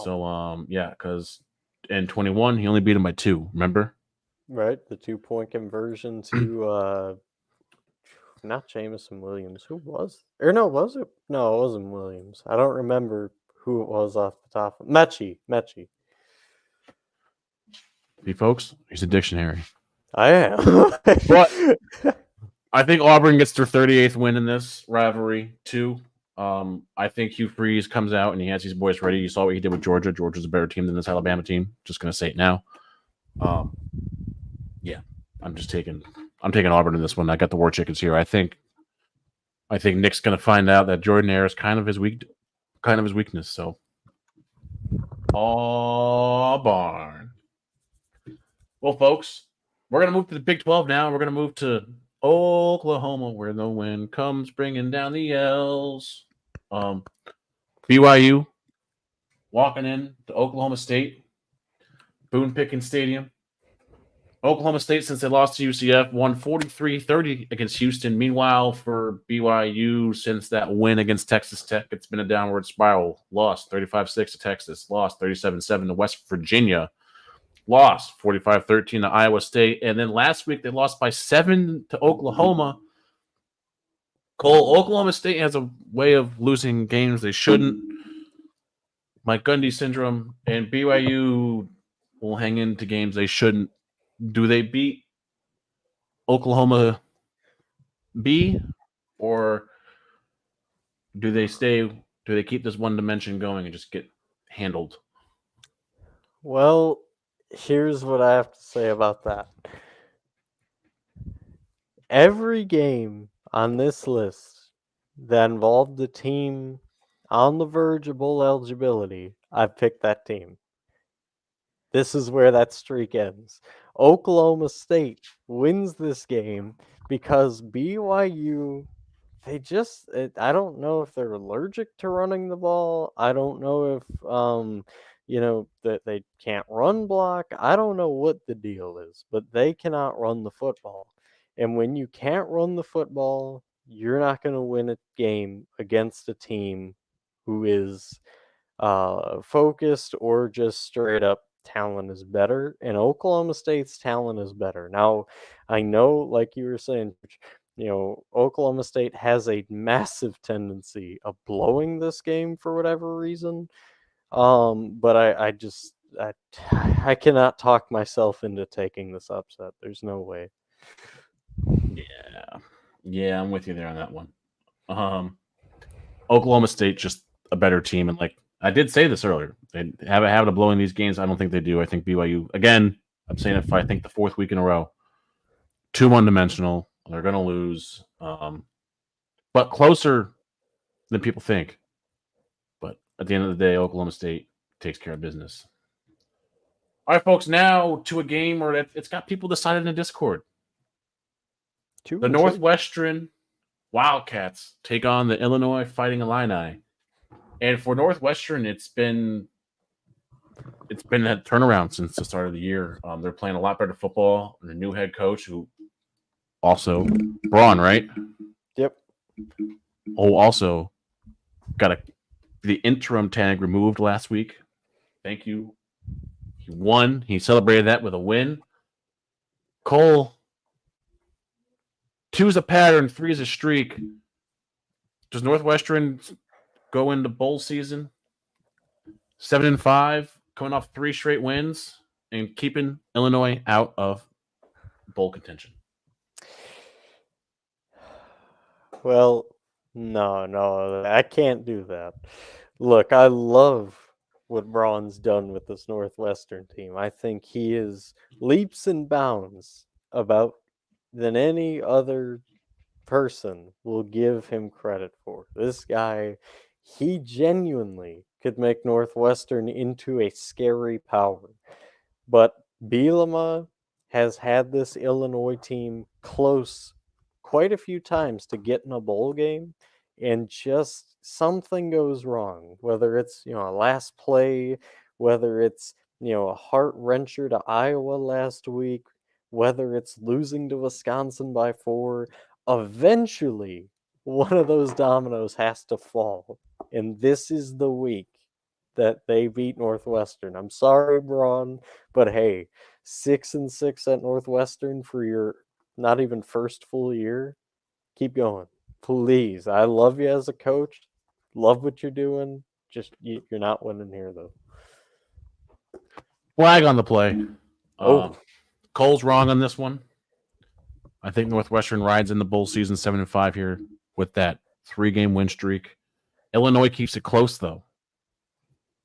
So yeah, because in 21 he only beat him by 2. Remember? Right, the 2-point conversion to not Jamison Williams. Who was? Or no, was it? No, it wasn't Williams. I don't remember who it was off the top. Mechie. See, folks, he's a dictionary. I am. But I think Auburn gets their 38th win in this rivalry too. I think Hugh Freeze comes out and he has these boys ready. You saw what he did with Georgia. Georgia's a better team than this Alabama team. Just gonna say it now. Yeah, I'm taking Auburn in this one. I got the War Chickens here. I think Nick's gonna find out that Jordan-Hare is kind of his weakness. So Auburn. Well, folks, we're gonna move to the Big 12 now. We're gonna move to Oklahoma, where the wind comes bringing down the L's. BYU walking in to Oklahoma State, Boone Pickens Stadium. Oklahoma State, since they lost to UCF, won 43-30 against Houston. Meanwhile, for BYU, since that win against Texas Tech, it's been a downward spiral. Lost 35-6 to Texas, lost 37-7 to West Virginia, lost 45-13 to Iowa State, and then last week they lost by 7 to Oklahoma. Cole, Oklahoma State has a way of losing games they shouldn't. Mike Gundy syndrome, and BYU will hang into games they shouldn't. Do they beat Oklahoma B, or do they keep this one dimension going and just get handled? Well, here's what I have to say about that. Every game on this list that involved a team on the verge of bowl eligibility, I've picked that team. This is where that streak ends. Oklahoma State wins this game because BYU, I don't know if they're allergic to running the ball. I don't know if, that they can't run block. I don't know what the deal is, but they cannot run the football. And when you can't run the football, you're not going to win a game against a team who is focused or just straight up talent is better. And Oklahoma State's talent is better. Now, I know, like you were saying, Oklahoma State has a massive tendency of blowing this game for whatever reason. But I cannot talk myself into taking this upset. There's no way. Yeah, I'm with you there on that one. Oklahoma State just a better team, and like I did say this earlier, they have a habit of blowing these games. I don't think they do. I think BYU, again, I'm saying it for I think the 4th week in a row, too one-dimensional. They're going to lose, but closer than people think. But at the end of the day, Oklahoma State takes care of business. All right, folks, now to a game where it's got people decided in the Discord. The Northwestern Wildcats take on the Illinois Fighting Illini. And for Northwestern, it's been a turnaround since the start of the year. They're playing a lot better football, and a new head coach who also Braun, right? Yep. Oh, also got the interim tag removed last week. Thank you, He won. He celebrated that with a win. Cole, 2 is a pattern, 3 is a streak. Does Northwestern go into bowl season 7-5, coming off 3 straight wins and keeping Illinois out of bowl contention? Well, no, I can't do that. Look, I love what Braun's done with this Northwestern team. I think he is leaps and bounds about than any other person will give him credit for. This guy, he genuinely could make Northwestern into a scary power. But Bielema has had this Illinois team close quite a few times to get in a bowl game, and just something goes wrong. Whether it's a last play, whether it's a heart wrencher to Iowa last week, whether it's losing to Wisconsin by 4, eventually one of those dominoes has to fall, and this is the week that they beat Northwestern. I'm sorry, Braun, but hey, 6-6 at Northwestern for your not even first full year. Keep going, please. I love you as a coach. Love what you're doing. Just you're not winning here though. Flag on the play. Oh, Cole's wrong on this one. I think Northwestern rides in the bowl season 7-5 here with that 3-game win streak. Illinois keeps it close, though.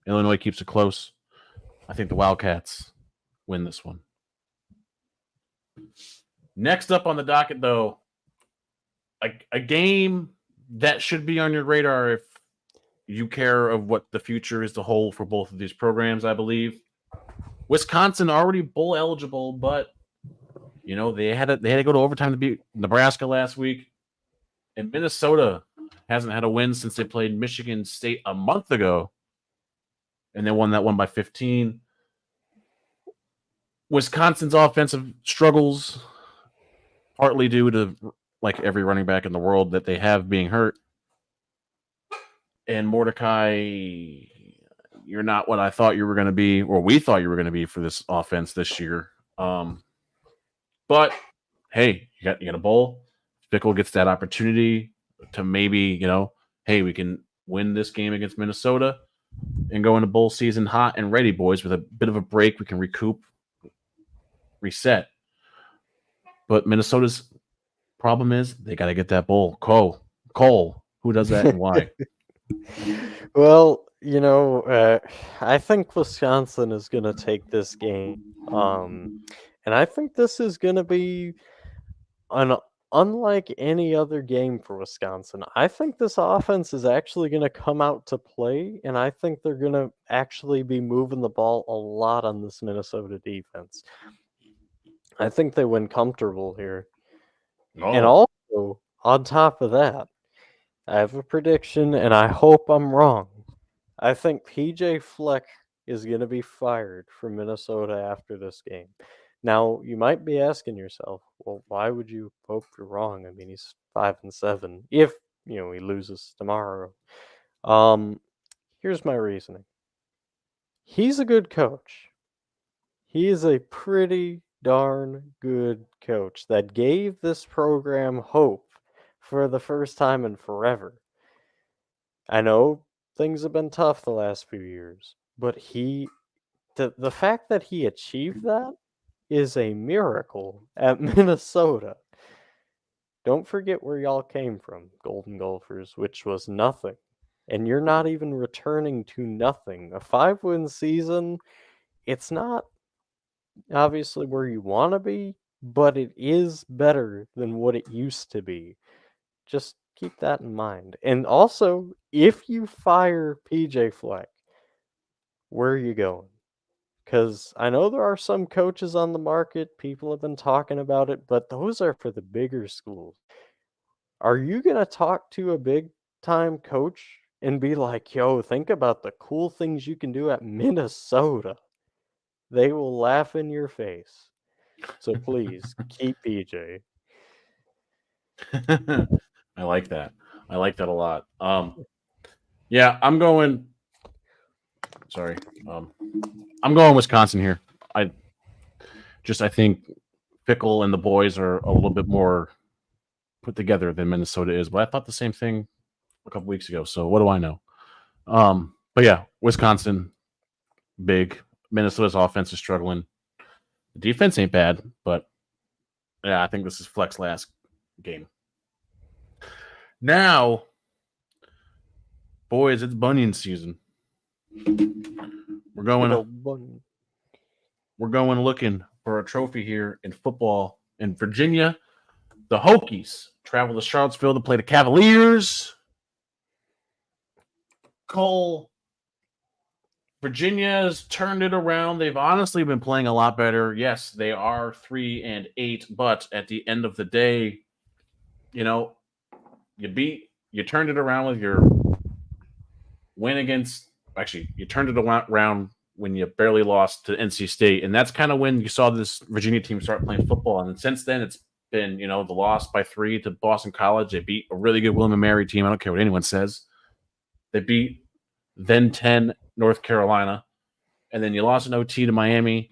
Illinois keeps it close. I think the Wildcats win this one. Next up on the docket, though, a game that should be on your radar if you care of what the future is to hold for both of these programs, I believe. Wisconsin already bowl eligible, but they had to go to overtime to beat Nebraska last week, and Minnesota hasn't had a win since they played Michigan State a month ago, and they won that one by 15. Wisconsin's offensive struggles, partly due to like every running back in the world that they have being hurt. And Mordecai, you're not what I thought you were going to be, or we thought you were going to be for this offense this year. But hey, you got a bowl. Fickle gets that opportunity to maybe, hey, we can win this game against Minnesota and go into bowl season hot and ready, boys, with a bit of a break. We can recoup, reset. But Minnesota's problem is they got to get that bowl. Cole, who does that and why? well, I think Wisconsin is going to take this game. And I think this is going to be unlike any other game for Wisconsin. I think this offense is actually going to come out to play, and I think they're going to actually be moving the ball a lot on this Minnesota defense. I think they win comfortable here. Oh. And also, on top of that, I have a prediction, and I hope I'm wrong. I think PJ Fleck is going to be fired from Minnesota after this game. Now, you might be asking yourself, well, why would you hope you're wrong? I mean, he's 5-7. If, he loses tomorrow. Here's my reasoning. He's a good coach. He is a pretty darn good coach that gave this program hope for the first time in forever. I know things have been tough the last few years, but the fact that he achieved that is a miracle at Minnesota. Don't forget where y'all came from, Golden Gophers, which was nothing. And you're not even returning to nothing. A 5-win season, it's not obviously where you want to be, but it is better than what it used to be. Just keep that in mind. And also, if you fire PJ Fleck, where are you going? Because I know there are some coaches on the market, people have been talking about it, but those are for the bigger schools. Are you going to talk to a big time coach and be like, yo, think about the cool things you can do at Minnesota? They will laugh in your face. So please keep PJ. I like that. I like that a lot. Yeah, I'm going Sorry. I'm going Wisconsin here. I I think Fickle and the boys are a little bit more put together than Minnesota is, but I thought the same thing a couple weeks ago. So what do I know? But yeah, Wisconsin, big. Minnesota's offense is struggling. The defense ain't bad, but yeah, I think this is Fleck's last game. Now, boys, it's Bunyan season. We're going. We're going looking for a trophy here in football in Virginia. The Hokies travel to Charlottesville to play the Cavaliers. Cole, Virginia's turned it around. They've honestly been playing a lot better. Yes, they are 3-8, but at the end of the day, you know, you turned it around with your win against. Actually, you turned it around when you barely lost to NC State, and that's kind of when you saw this Virginia team start playing football. And since then, it's been the loss by 3 to Boston College. They beat a really good William and Mary team. I don't care what anyone says. They beat then 10 North Carolina, and then you lost in OT to Miami.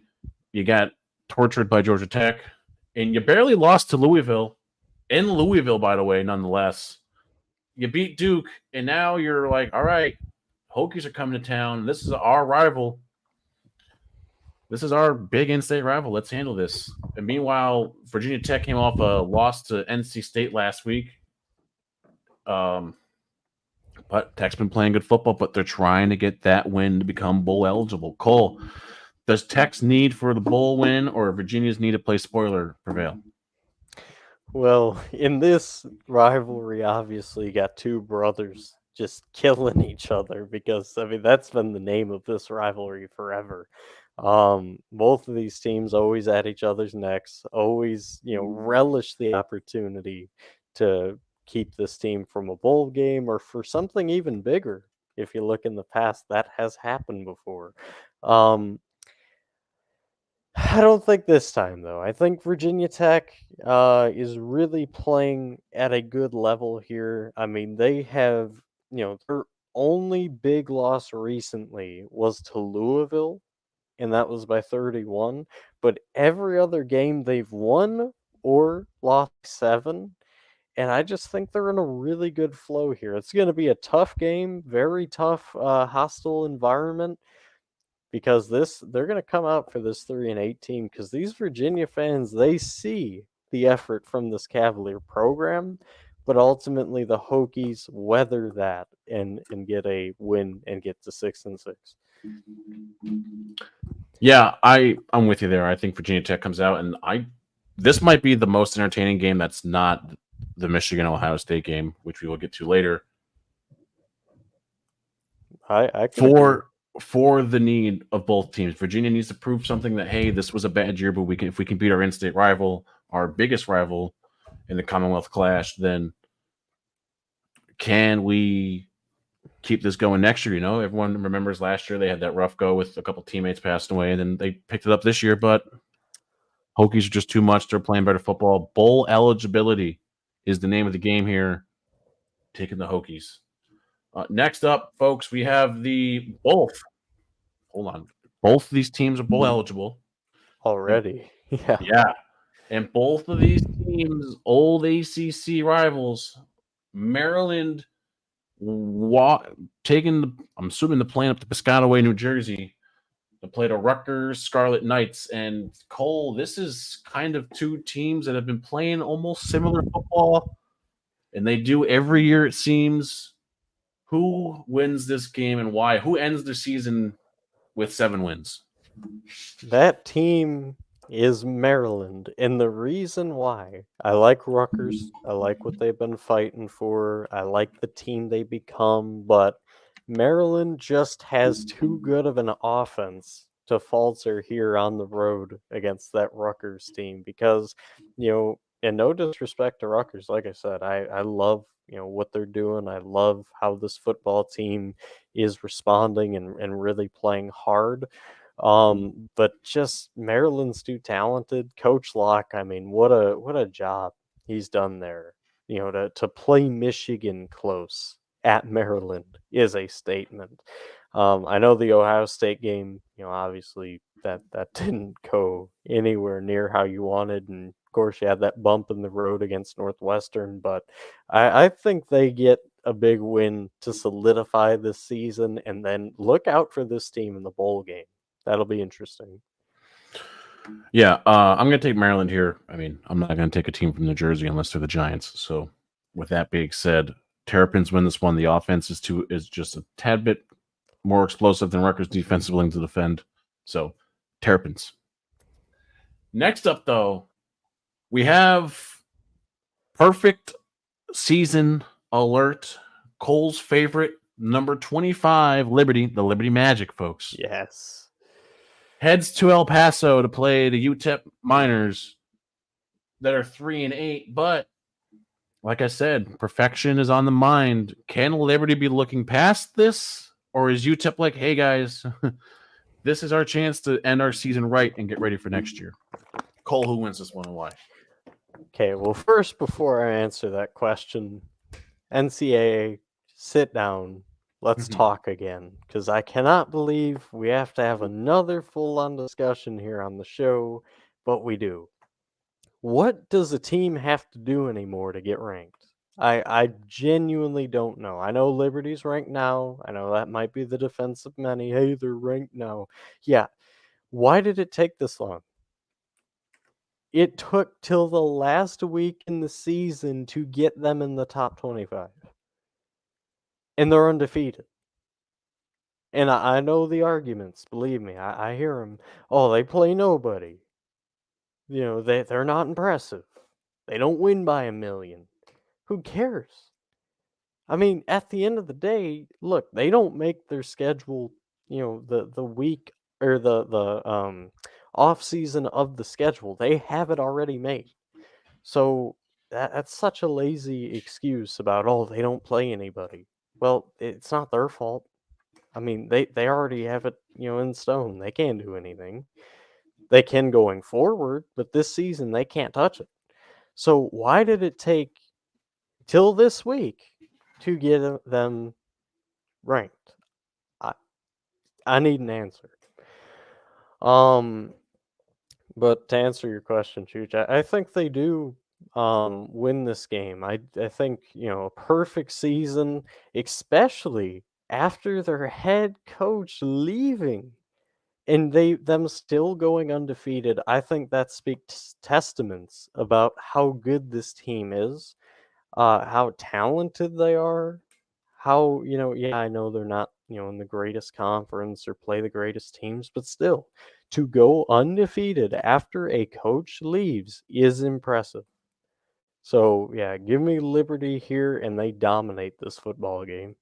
You got tortured by Georgia Tech, and you barely lost to Louisville. In Louisville, by the way, nonetheless. You beat Duke, and now you're like, all right, Hokies are coming to town. This is our rival. This is our big in-state rival. Let's handle this. And meanwhile, Virginia Tech came off a loss to NC State last week. But Tech's been playing good football, but they're trying to get that win to become bowl eligible. Cole, does Tech's need for the bowl win or Virginia's need to play spoiler prevail? Well, in this rivalry, obviously, you got two brothers just killing each other because, I mean, that's been the name of this rivalry forever. Both of these teams always at each other's necks, always, relish the opportunity to keep this team from a bowl game or for something even bigger. If you look in the past, that has happened before. I don't think this time, though. I think Virginia Tech is really playing at a good level here. I mean, they have, their only big loss recently was to Louisville, and that was by 31. But every other game they've won or lost 7. And I just think they're in a really good flow here. It's going to be a tough game, very tough, hostile environment because they're going to come out for this 3-8 team because these Virginia fans, they see the effort from this Cavalier program, but ultimately the Hokies weather that and get a win and get to 6-6. Yeah, I'm with you there. I think Virginia Tech comes out, and this might be the most entertaining game that's not the Michigan Ohio State game, which we will get to later. I for the need of both teams, Virginia needs to prove something that hey, this was a bad year, but if we can beat our in-state rival, our biggest rival in the Commonwealth Clash, then can we keep this going next year? Everyone remembers last year they had that rough go with a couple teammates passing away, and then they picked it up this year, but Hokies are just too much. They're playing better football. Bowl eligibility is the name of the game here. Taking the Hokies. Next up, folks, we have the both. Hold on. Both of these teams are bowl eligible. already. Yeah. And both of these teams, old ACC rivals, Maryland I'm assuming the plane up to Piscataway, New Jersey, to play the Rutgers Scarlet Knights. And Cole, this is kind of two teams that have been playing almost similar football, and they do every year, it seems. Who wins this game and why? Who ends the season with 7 wins? That team is Maryland, and the reason why I like Rutgers, I like what they've been fighting for, I like the team they become, but Maryland just has too good of an offense to falter here on the road against that Rutgers team because, and no disrespect to Rutgers, like I said, I love what they're doing. I love how this football team is responding and really playing hard. But just Maryland's too talented. Coach Locke, I mean, what a job he's done there. To play Michigan close at Maryland is a statement. I know the Ohio State game, obviously that didn't go anywhere near how you wanted, and of course you had that bump in the road against Northwestern, but I think they get a big win to solidify this season, and then look out for this team in the bowl game. That'll be interesting. Yeah, I'm going to take Maryland here. I mean, I'm not going to take a team from New Jersey unless they're the Giants. So, with that being said, Terrapins win this one. The offense is just a tad bit more explosive than Rutgers' defense willing to defend. So, Terrapins. Next up, though, we have perfect season alert. Cole's favorite, number 25, Liberty, the Liberty Magic, folks. Yes. Heads to El Paso to play the UTEP Miners that are 3-8. But like I said, perfection is on the mind. Can Liberty be looking past this? Or is UTEP like, hey guys, this is our chance to end our season right and get ready for next year? Cole, who wins this one and why? Okay, well, first, before I answer that question, NCAA, sit down. Let's talk again, because I cannot believe we have to have another full-on discussion here on the show, but we do. What does a team have to do anymore to get ranked? I genuinely don't know. I know Liberty's ranked now. I know that might be the defense of many. Hey, they're ranked now. Yeah. Why did it take this long? It took till the last week in the season to get them in the top 25. And they're undefeated. And I know the arguments, believe me, I hear them. Oh, they play nobody. They're not impressive. They don't win by a million. Who cares? I mean, at the end of the day, look, they don't make their schedule, the week or the off season of the schedule. They have it already made. So that's such a lazy excuse about, oh, they don't play anybody. Well, it's not their fault. I mean, they already have it, in stone. They can't do anything. They can going forward, but this season they can't touch it. So why did it take till this week to get them ranked? I I need an answer. Um, but to answer your question, Chooch, I think they do win this game. I think, a perfect season, especially after their head coach leaving and them still going undefeated. I think that speaks testaments about how good this team is, how talented they are, how, yeah, I know they're not, in the greatest conference or play the greatest teams, but still, to go undefeated after a coach leaves is impressive. So, yeah, give me Liberty here, and they dominate this football game.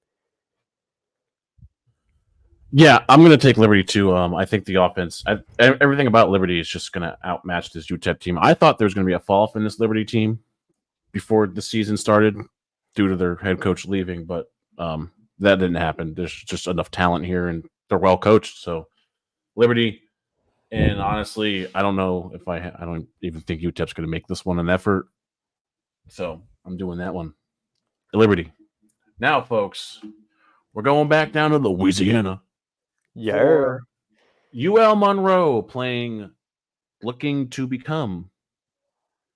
Yeah, I'm going to take Liberty too. I think the offense, everything about Liberty is just going to outmatch this UTEP team. I thought there was going to be a fall off in this Liberty team before the season started due to their head coach leaving, but that didn't happen. There's just enough talent here, and they're well coached. So Liberty, and honestly, I don't know if I don't even think UTEP's going to make this one an effort. So I'm doing that one. Liberty. Now, folks, we're going back down to Louisiana Yeah. for UL Monroe looking to become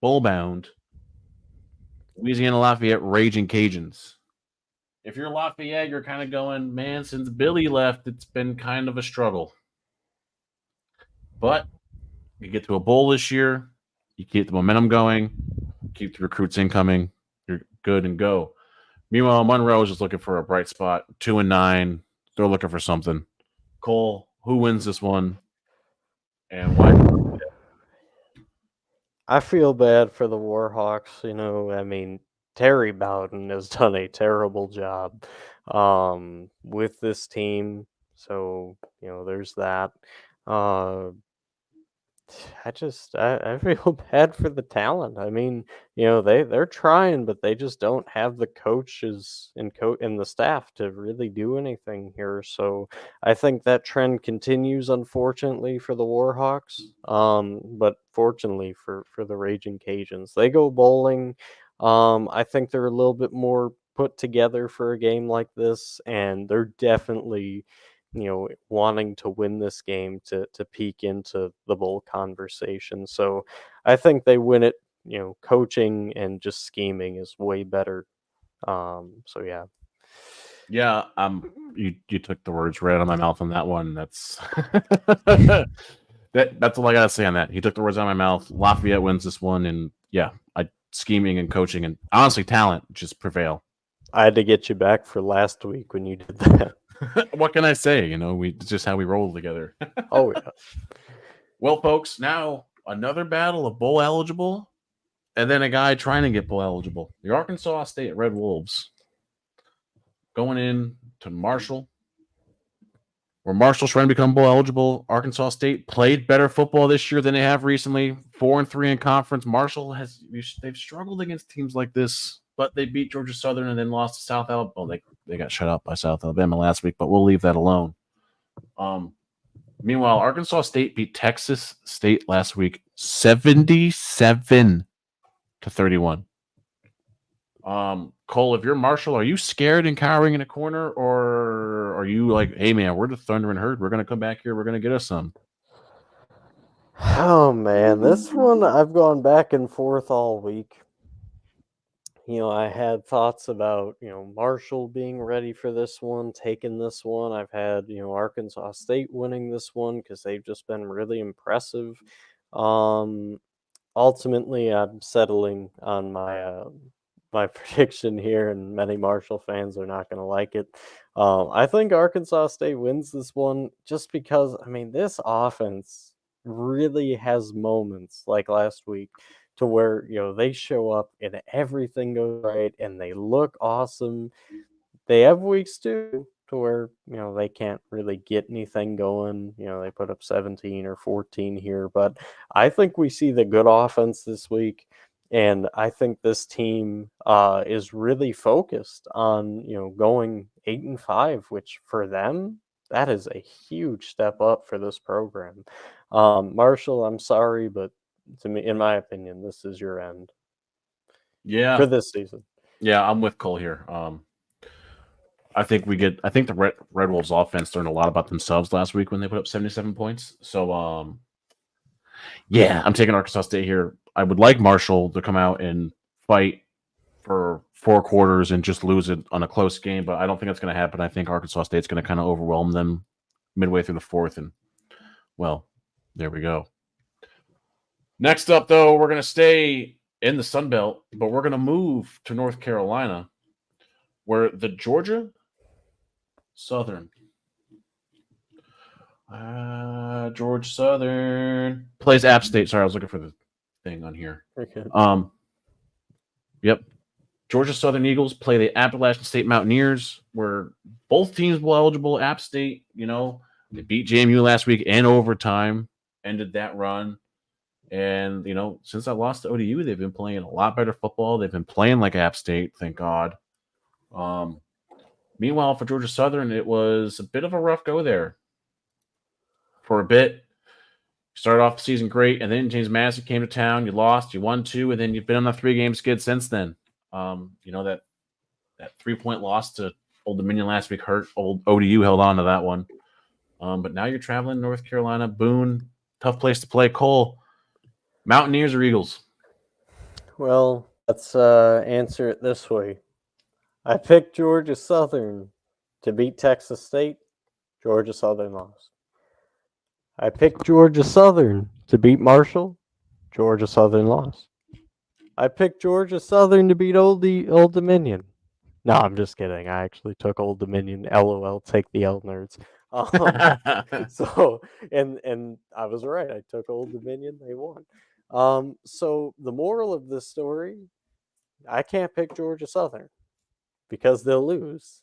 bowl bound. Louisiana Lafayette Raging Cajuns. If you're Lafayette, you're kind of going, man, since Billy left, it's been kind of a struggle. But you get to a bowl this year, you keep the momentum going, keep the recruits incoming, you're good and go. Meanwhile, Monroe is just looking for a bright spot. 2-9. They're looking for something. Cole, who wins this one? And why? I feel bad for the Warhawks. I mean, Terry Bowden has done a terrible job with this team. So, there's that. Uh, I feel bad for the talent. I mean, they're trying, but they just don't have the coaches and the staff to really do anything here. So I think that trend continues, unfortunately, for the Warhawks. But fortunately for the Raging Cajuns, they go bowling. I think they're a little bit more put together for a game like this, and they're definitely wanting to win this game to peek into the bowl conversation. So I think they win it. Coaching and just scheming is way better. So yeah. Yeah, you took the words right out of my mouth on that one. That's that's all I gotta say on that. He took the words out of my mouth. Lafayette wins this one, and yeah, scheming and coaching and honestly talent just prevail. I had to get you back for last week when you did that. What can I say? It's just how we roll together. Oh yeah. Well, folks, now another battle of bowl eligible, and then a guy trying to get bowl eligible. The Arkansas State Red Wolves going in to Marshall, where Marshall's trying to become bowl eligible. Arkansas State played better football this year than they have recently. 4-3 in conference. Marshall they've struggled against teams like this, but they beat Georgia Southern and then lost to South Alabama. Well, they got shut out by South Alabama last week, but we'll leave that alone. Meanwhile, Arkansas State beat Texas State last week 77-31. Cole, if you're Marshall, are you scared and cowering in a corner, or are you like, hey man, we're the Thundering Herd, we're gonna come back here, we're gonna get us some? Oh man, this one I've gone back and forth all week. I had thoughts about, Marshall being ready for this one, taking this one. I've had, Arkansas State winning this one because they've just been really impressive. Ultimately, I'm settling on my prediction here, and many Marshall fans are not going to like it. I think Arkansas State wins this one just because, this offense really has moments like last week to where, they show up and everything goes right and they look awesome. They have weeks too to where, they can't really get anything going. They put up 17 or 14 here, but I think we see the good offense this week. And I think this team is really focused on, going 8-5, which for them, that is a huge step up for this program. Marshall, I'm sorry, but to me, in my opinion, this is your end Yeah, for this season. yeah, I'm with Cole here. I think the Red Wolves offense learned a lot about themselves last week when they put up 77 points. So yeah, I'm taking Arkansas State here. I would like Marshall to come out and fight for 4 quarters and just lose it on a close game, but I don't think that's going to happen. I think Arkansas State's going to kind of overwhelm them midway through the fourth, and well, there we go. Next up, though, we're going to stay in the Sun Belt, but we're going to move to North Carolina, where the Georgia Southern, Georgia Southern plays App State. Sorry, I was looking for the thing on here. Okay. Yep. Georgia Southern Eagles play the Appalachian State Mountaineers, where both teams were eligible. App State, they beat JMU last week in overtime, ended that run. And, since I lost to ODU, they've been playing a lot better football. They've been playing like App State, thank God. Meanwhile, for Georgia Southern, it was a bit of a rough go there for a bit. Started off the season great, and then James Madison came to town. You lost, you won 2, and then you've been on a 3-game skid since then. That 3-point loss to Old Dominion last week hurt. Old ODU held on to that one. But now you're traveling North Carolina, Boone, tough place to play. Cole, Mountaineers or Eagles? Well, let's answer it this way. I picked Georgia Southern to beat Texas State. Georgia Southern lost. I picked Georgia Southern to beat Marshall. Georgia Southern lost. I picked Georgia Southern to beat Old Dominion. No, I'm just kidding. I actually took Old Dominion. LOL, take the L, nerds. So and I was right. I took Old Dominion. They won. So the moral of this story, I can't pick Georgia Southern because they'll lose.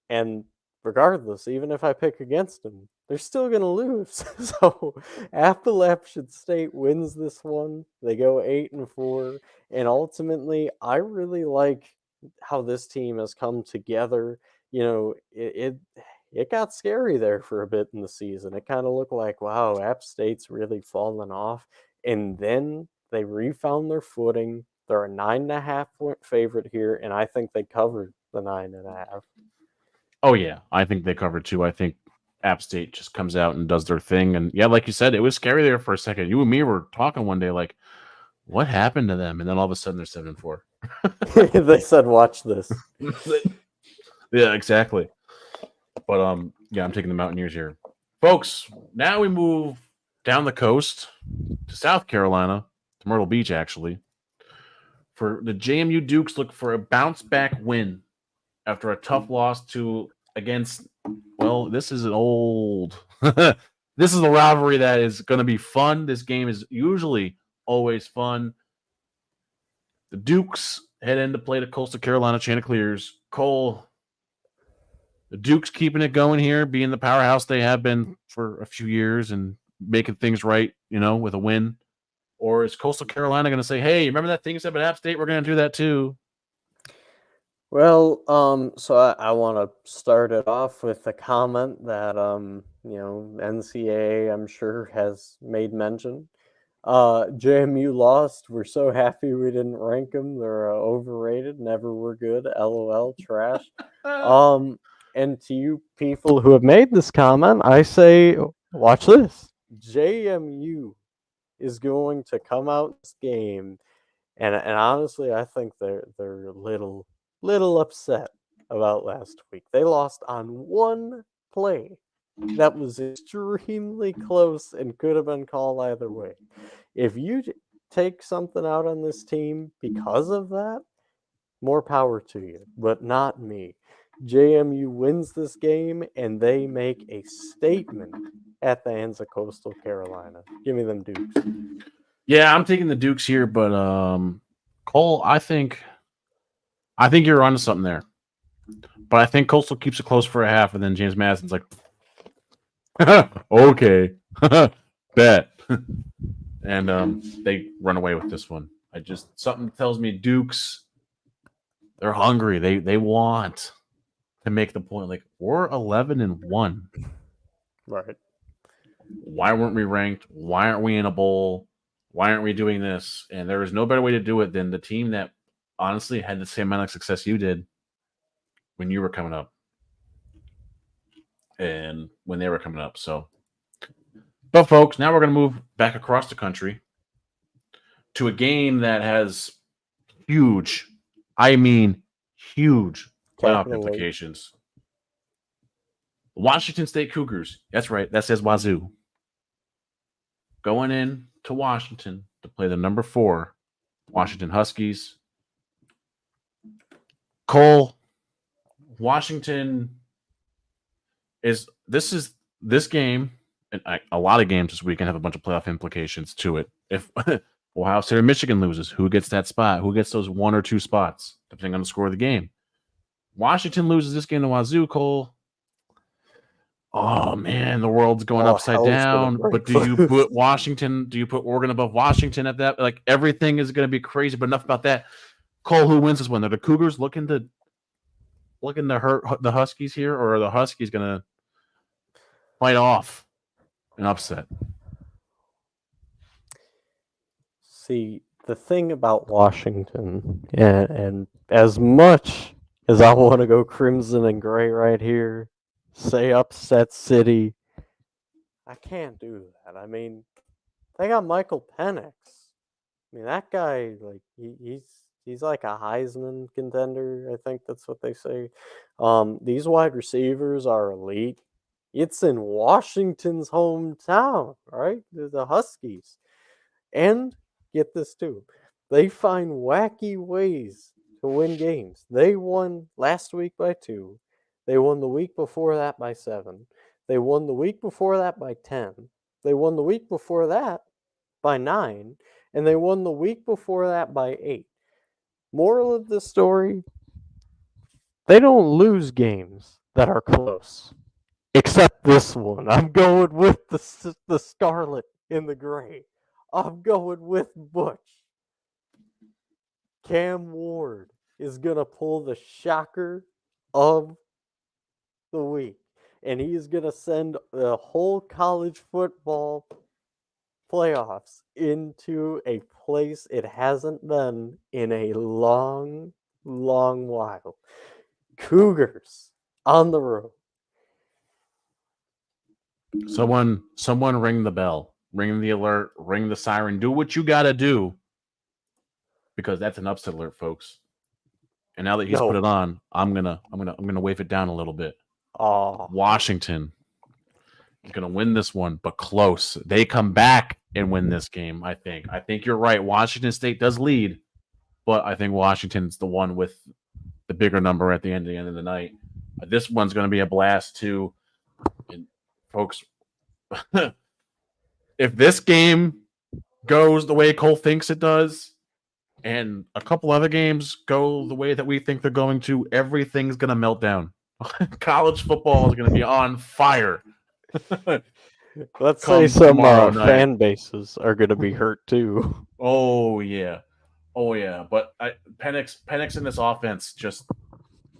And regardless, even if I pick against them, they're still going to lose. So Appalachian State wins this one. They go 8-4. And ultimately, I really like how this team has come together. It got scary there for a bit in the season. It kind of looked like, wow, App State's really fallen off. And then they refound their footing. They're a 9.5-point favorite here, and I think they covered the 9.5. Oh, yeah. I think they covered 2. I think App State just comes out and does their thing. And yeah, like you said, it was scary there for a second. You and me were talking one day, like, what happened to them? And then all of a sudden they're 7-4. They said, "Watch this." Yeah, exactly. But yeah, I'm taking the Mountaineers here, folks. Now we move down the coast to South Carolina, to Myrtle Beach, actually, for the JMU Dukes. Look for a bounce back win after a tough loss to against. Well, this is an old. This is a rivalry that is going to be fun. This game is usually always fun. The Dukes head in to play the Coastal Carolina Chanticleers. Cole, the Dukes keeping it going here, being the powerhouse they have been for a few years and making things right, with a win. Or is Coastal Carolina going to say, hey, remember that thing you said about App State? We're going to do that too. Well, so I want to start it off with a comment that, NCAA, I'm sure, has made mention. JMU lost. We're so happy we didn't rank them. They're overrated. Never were good. LOL. Trash. And to you people who have made this comment, I say, watch this. JMU is going to come out this game, and honestly, I think they're a little upset about last week. They lost on one play that was extremely close and could have been called either way. If you take something out on this team because of that, more power to you, but not me. JMU wins this game and they make a statement at the hands of Coastal Carolina. Give me them Dukes. Yeah, I'm taking the Dukes here, but Cole, I think you're onto something there. But I think Coastal keeps it close for a half, and then James Madison's like, okay, bet. And they run away with this one. Something tells me Dukes, they're hungry. They want to make the point. Like, we're 11-1. Right. Why weren't we ranked? Why aren't we in a bowl? Why aren't we doing this? And there is no better way to do it than the team that honestly had the same amount of success you did when you were coming up and when they were coming up. So, but folks, now we're going to move back across the country to a game that has huge, I mean, huge playoff implications. Washington State Cougars. That's right. That says Wazoo. Going in to Washington to play the number 4 Washington Huskies. Cole, Washington this game, and a lot of games this weekend have a bunch of playoff implications to it. If Ohio State or Michigan loses, who gets that spot? Who gets those 1 or 2 spots, depending on the score of the game? Washington loses this game to Wazoo, Cole. Oh man, the world's going upside down. But do you put Washington? Do you put Oregon above Washington at that? Like, everything is going to be crazy. But enough about that. Cole, who wins this one? Are the Cougars looking to hurt the Huskies here, or are the Huskies going to fight off an upset? See, the thing about Washington, and as much as I want to go crimson and gray right here, say upset city, I can't do that. I mean, they got Michael Penix. I mean, that guy, like, he's like a Heisman contender. I think that's what they say. These wide receivers are elite. It's in Washington's hometown, right? The Huskies. And get this too, they find wacky ways to win games. They won last week by 2. They won the week before that by 7. They won the week before that by 10. They won the week before that by 9. And they won the week before that by 8. Moral of the story, they don't lose games that are close. Except this one. I'm going with the Scarlet in the gray. I'm going with Butch. Cam Ward is going to pull the shocker of the week. And he is going to send the whole college football playoffs into a place it hasn't been in a long, long while. Cougars on the road. Someone ring the bell, ring the alert, ring the siren. Do what you gotta do because that's an upset alert, folks. And now that he's put No. it on, I'm gonna wave it down a little bit. Oh, Washington is gonna win this one, but close. They come back and win this game. I think. I think you're right. Washington State does lead, but I think Washington's the one with the bigger number at the end of the night. This one's going to be a blast too, and folks. If this game goes the way Cole thinks it does, and a couple other games go the way that we think they're going to, everything's going to melt down. College football is going to be on fire. let's say Come some tomorrow night. fan bases are going to be hurt too. Oh yeah, But Penix in this offense, just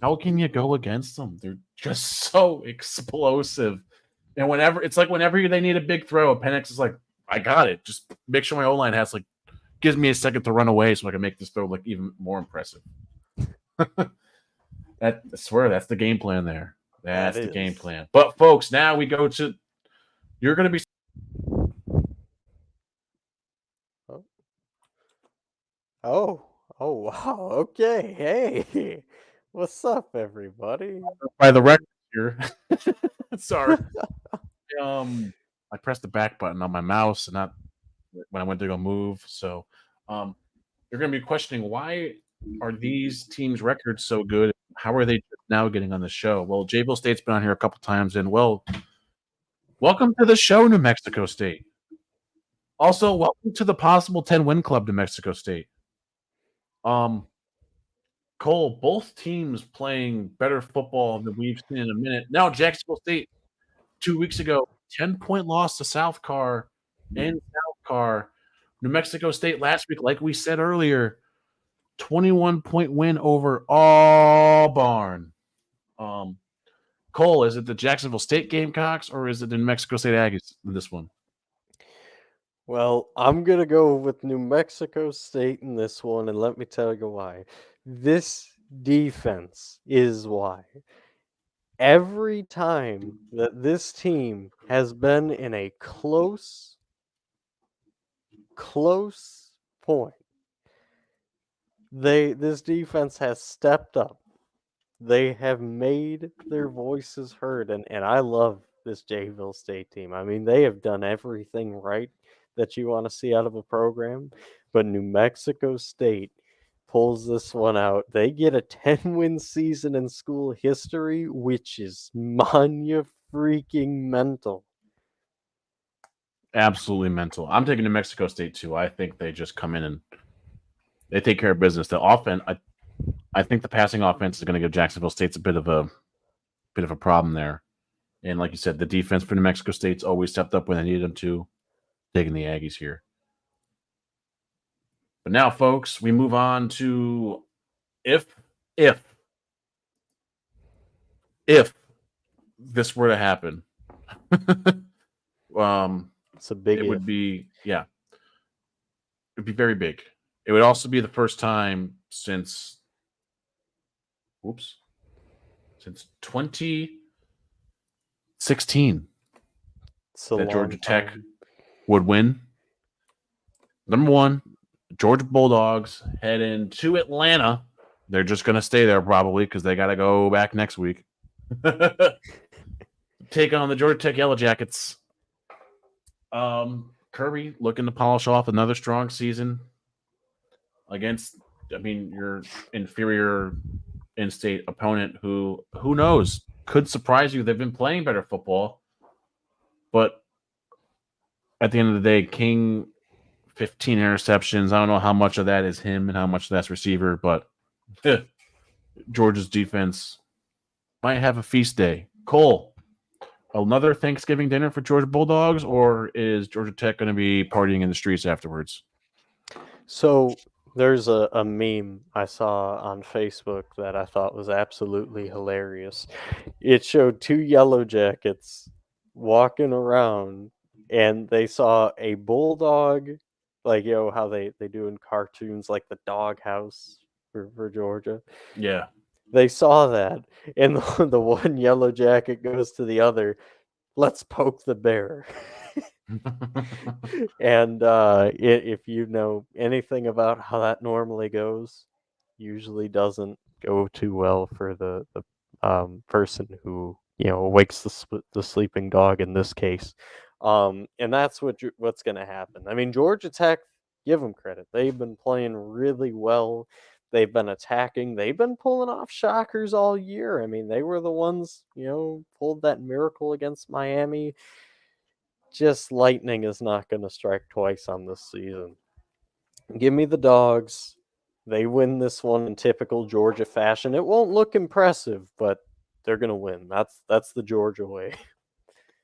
how can you go against them? They're just so explosive. And whenever they need a big throw, Penix is like, I got it. Just make sure my O line has gives me a second to run away so I can make this throw even more impressive. I swear that's the game plan there. That's the game plan. But folks, now we go to you're going to be. Oh, wow. Okay. Hey, what's up, everybody? By the record here. Sorry. I pressed the back button on my mouse and not when I went to go move. So you're going to be questioning, why are these teams' records so good? How are they just now getting on the show? Well, Jayville State's been on here a couple times, and welcome to the show, New Mexico State. Also, welcome to the possible 10-win club, New Mexico State. Cole, both teams playing better football than we've seen in a minute. Now, Jacksonville State 2 weeks ago, 10-point loss to South Car in South Car. New Mexico State last week, like we said earlier, 21-point win over Auburn. Cole, is it the Jacksonville State Gamecocks or is it the New Mexico State Aggies in this one? Well, I'm going to go with New Mexico State in this one, and let me tell you why. This defense is why. Every time that this team has been in a close point, this defense has stepped up. They have made their voices heard, and I love this Jayville State team. I mean, they have done everything right that you want to see out of a program, but New Mexico State pulls this one out. They get a 10-win season in school history, which is freaking mental. Absolutely mental. I'm taking New Mexico State too. I think they just come in and they take care of business. The offense, I think the passing offense is going to give Jacksonville State a bit of a problem there. And like you said, the defense for New Mexico State's always stepped up when they needed them to, taking the Aggies here. But now, folks, we move on to if this were to happen. It's a big it would be it'd be very big. It would also be the first time since 2016 that Georgia Tech would win. Number one, Georgia Bulldogs head into Atlanta. They're just going to stay there probably because they got to go back next week. Take on the Georgia Tech Yellow Jackets. Kirby looking to polish off another strong season against, your inferior in-state opponent who knows, could surprise you. They've been playing better football, but at the end of the day, King, 15 interceptions. I don't know how much of that is him and how much of that's receiver, but Georgia's defense might have a feast day. Cole, another Thanksgiving dinner for Georgia Bulldogs, or is Georgia Tech going to be partying in the streets afterwards? So there's a meme I saw on Facebook that I thought was absolutely hilarious. It showed two Yellow Jackets walking around, and they saw a bulldog, like how they do in cartoons, like the doghouse for Georgia. Yeah. They saw that, and the one Yellow Jacket goes to the other, let's poke the bear. And if you know anything about how that normally goes, usually doesn't go too well for the person who wakes the sleeping dog in this case. And that's what's going to happen. I mean, Georgia Tech, give them credit. They've been playing really well. They've been attacking. They've been pulling off shockers all year. I mean, they were the ones, pulled that miracle against Miami. Just lightning is not going to strike twice on this season. Give me the dogs. They win this one in typical Georgia fashion. It won't look impressive, but they're going to win. That's the Georgia way.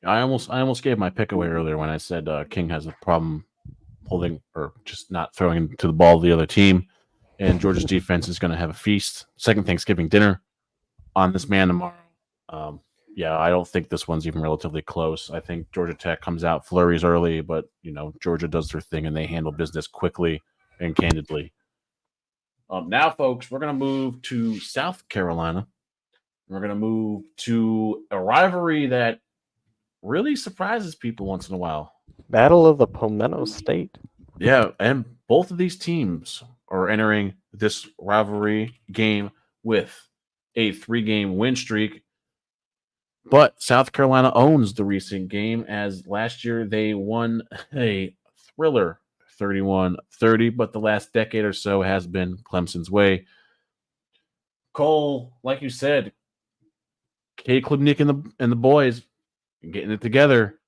I almost gave my pick away earlier when I said King has a problem holding or just not throwing to the ball the other team, and Georgia's defense is going to have a feast. Second Thanksgiving dinner on this man tomorrow. Um, yeah, I don't think this one's even relatively close. I think Georgia Tech comes out flurries early, but Georgia does their thing and they handle business quickly and candidly. Now, folks, we're going to move to South Carolina. We're going to move to a rivalry that really surprises people once in a while. Battle of the Palmetto State. Yeah, and both of these teams are entering this rivalry game with a 3-game win streak. But South Carolina owns the recent game as last year they won a thriller 31-30, but the last decade or so has been Clemson's way. Cole, like you said, Kate Klubnik and the boys getting it together.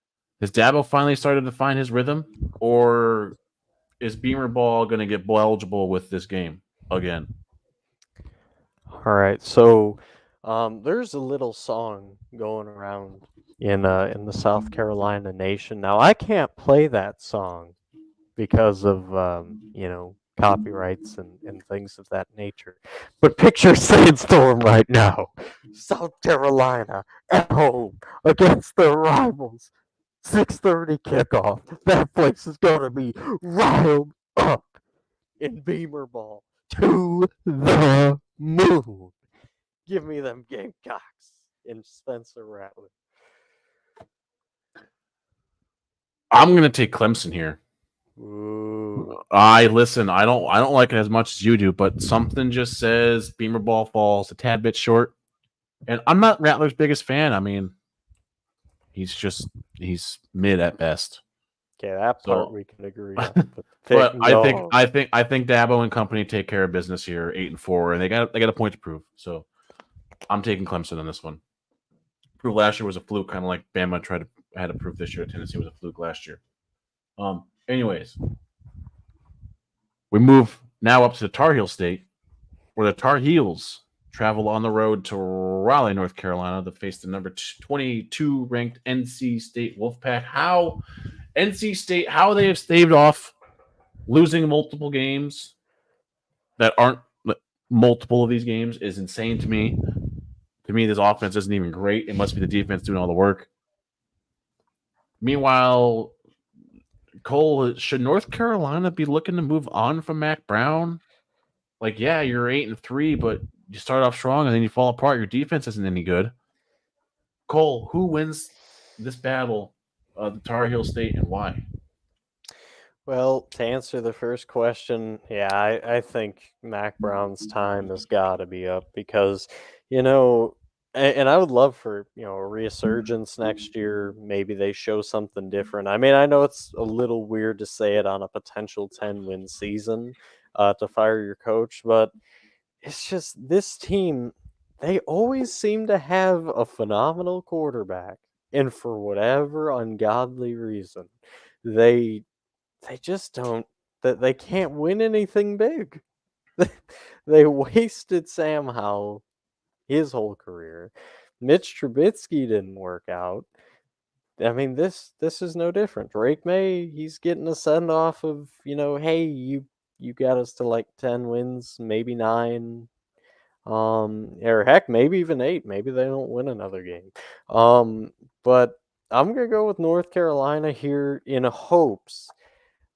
Has Dabo finally started to find his rhythm, or is Beamer Ball going to get eligible with this game again? All right, so there's a little song going around in the South Carolina nation. Now I can't play that song because of copyrights and things of that nature. But picture Sandstorm right now, South Carolina at home against their rivals. 6:30 kickoff. That place is gonna be riled up in Beamer Ball to the moon. Give me them Gamecocks in Spencer Rattler. I'm going to take Clemson here. Ooh. I listen. I don't like it as much as you do, but something just says Beamer Ball falls a tad bit short. And I'm not Rattler's biggest fan. I mean, he's mid at best. Okay, that part So, we can agree on. But but I think no. I think Dabo and company take care of business here, 8-4, and they got a point to prove. So I'm taking Clemson on this one. Prove last year was a fluke, kind of like Bama had to prove this year. Tennessee was a fluke last year. Anyways, we move now up to the Tar Heel State, where the Tar Heels travel on the road to Raleigh, North Carolina, to face the number 22 ranked NC State Wolfpack. How NC State, how they have staved off losing multiple games that aren't multiple of these games is insane to me. To me, this offense isn't even great. It must be the defense doing all the work. Meanwhile, Cole, should North Carolina be looking to move on from Mac Brown? Like, yeah, you're 8-3, but you start off strong and then you fall apart. Your defense isn't any good. Cole, who wins this battle of the Tar Heel State and why? Well, to answer the first question, yeah, I think Mac Brown's time has got to be up because, and I would love for, a resurgence next year. Maybe they show something different. I mean, I know it's a little weird to say it on a potential 10-win season to fire your coach, but it's just this team, they always seem to have a phenomenal quarterback. And for whatever ungodly reason, they they just don't that they can't win anything big. They wasted Sam Howell his whole career. Mitch Trubisky didn't work out. I mean, this is no different. Drake May, he's getting a send off of, hey, you got us to like 10 wins, maybe 9. Or heck, maybe even 8. Maybe they don't win another game. But I'm gonna go with North Carolina here in hopes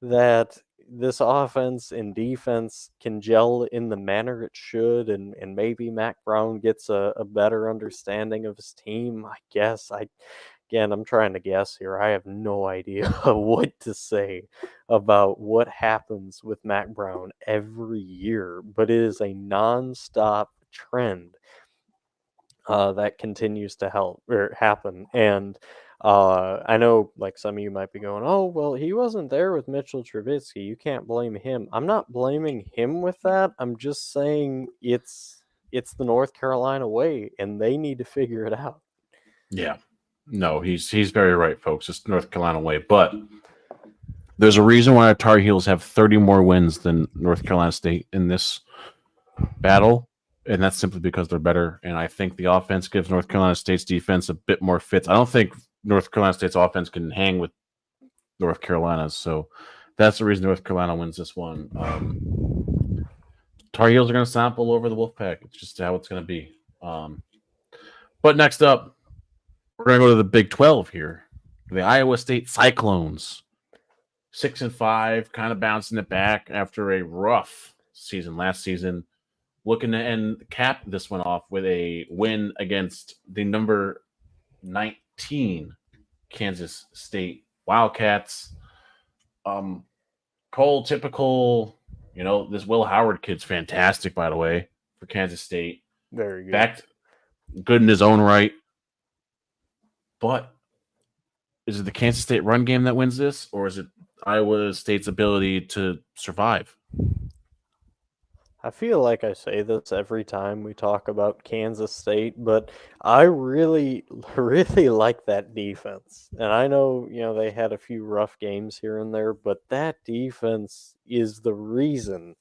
that this offense and defense can gel in the manner it should, and maybe Mac Brown gets a better understanding of his team. I again, I'm trying to guess here. I have no idea what to say about what happens with Mac Brown every year, but it is a nonstop trend that continues to help or happen. And I know, like some of you might be going, "Oh, well, he wasn't there with Mitchell Trubisky. You can't blame him." I'm not blaming him with that. I'm just saying it's the North Carolina way, and they need to figure it out. Yeah. No, he's very right, folks. It's North Carolina way. But there's a reason why our Tar Heels have 30 more wins than North Carolina State in this battle, and that's simply because they're better. And I think the offense gives North Carolina State's defense a bit more fits. I don't think North Carolina State's offense can hang with North Carolina's, so that's the reason North Carolina wins this one. Tar Heels are going to sample over the Wolfpack. It's just how it's going to be. But next up, we're going to go to the Big 12 here. The Iowa State Cyclones, 6-5, kind of bouncing it back after a rough season last season. Looking to end cap this one off with a win against the number 19 Kansas State Wildcats. Cole, typical, this Will Howard kid's fantastic, by the way, for Kansas State. Very good. Backed good in his own right. But is it the Kansas State run game that wins this, or is it Iowa State's ability to survive? I feel like I say this every time we talk about Kansas State, but I really, really like that defense. And I know, they had a few rough games here and there, but that defense is the reason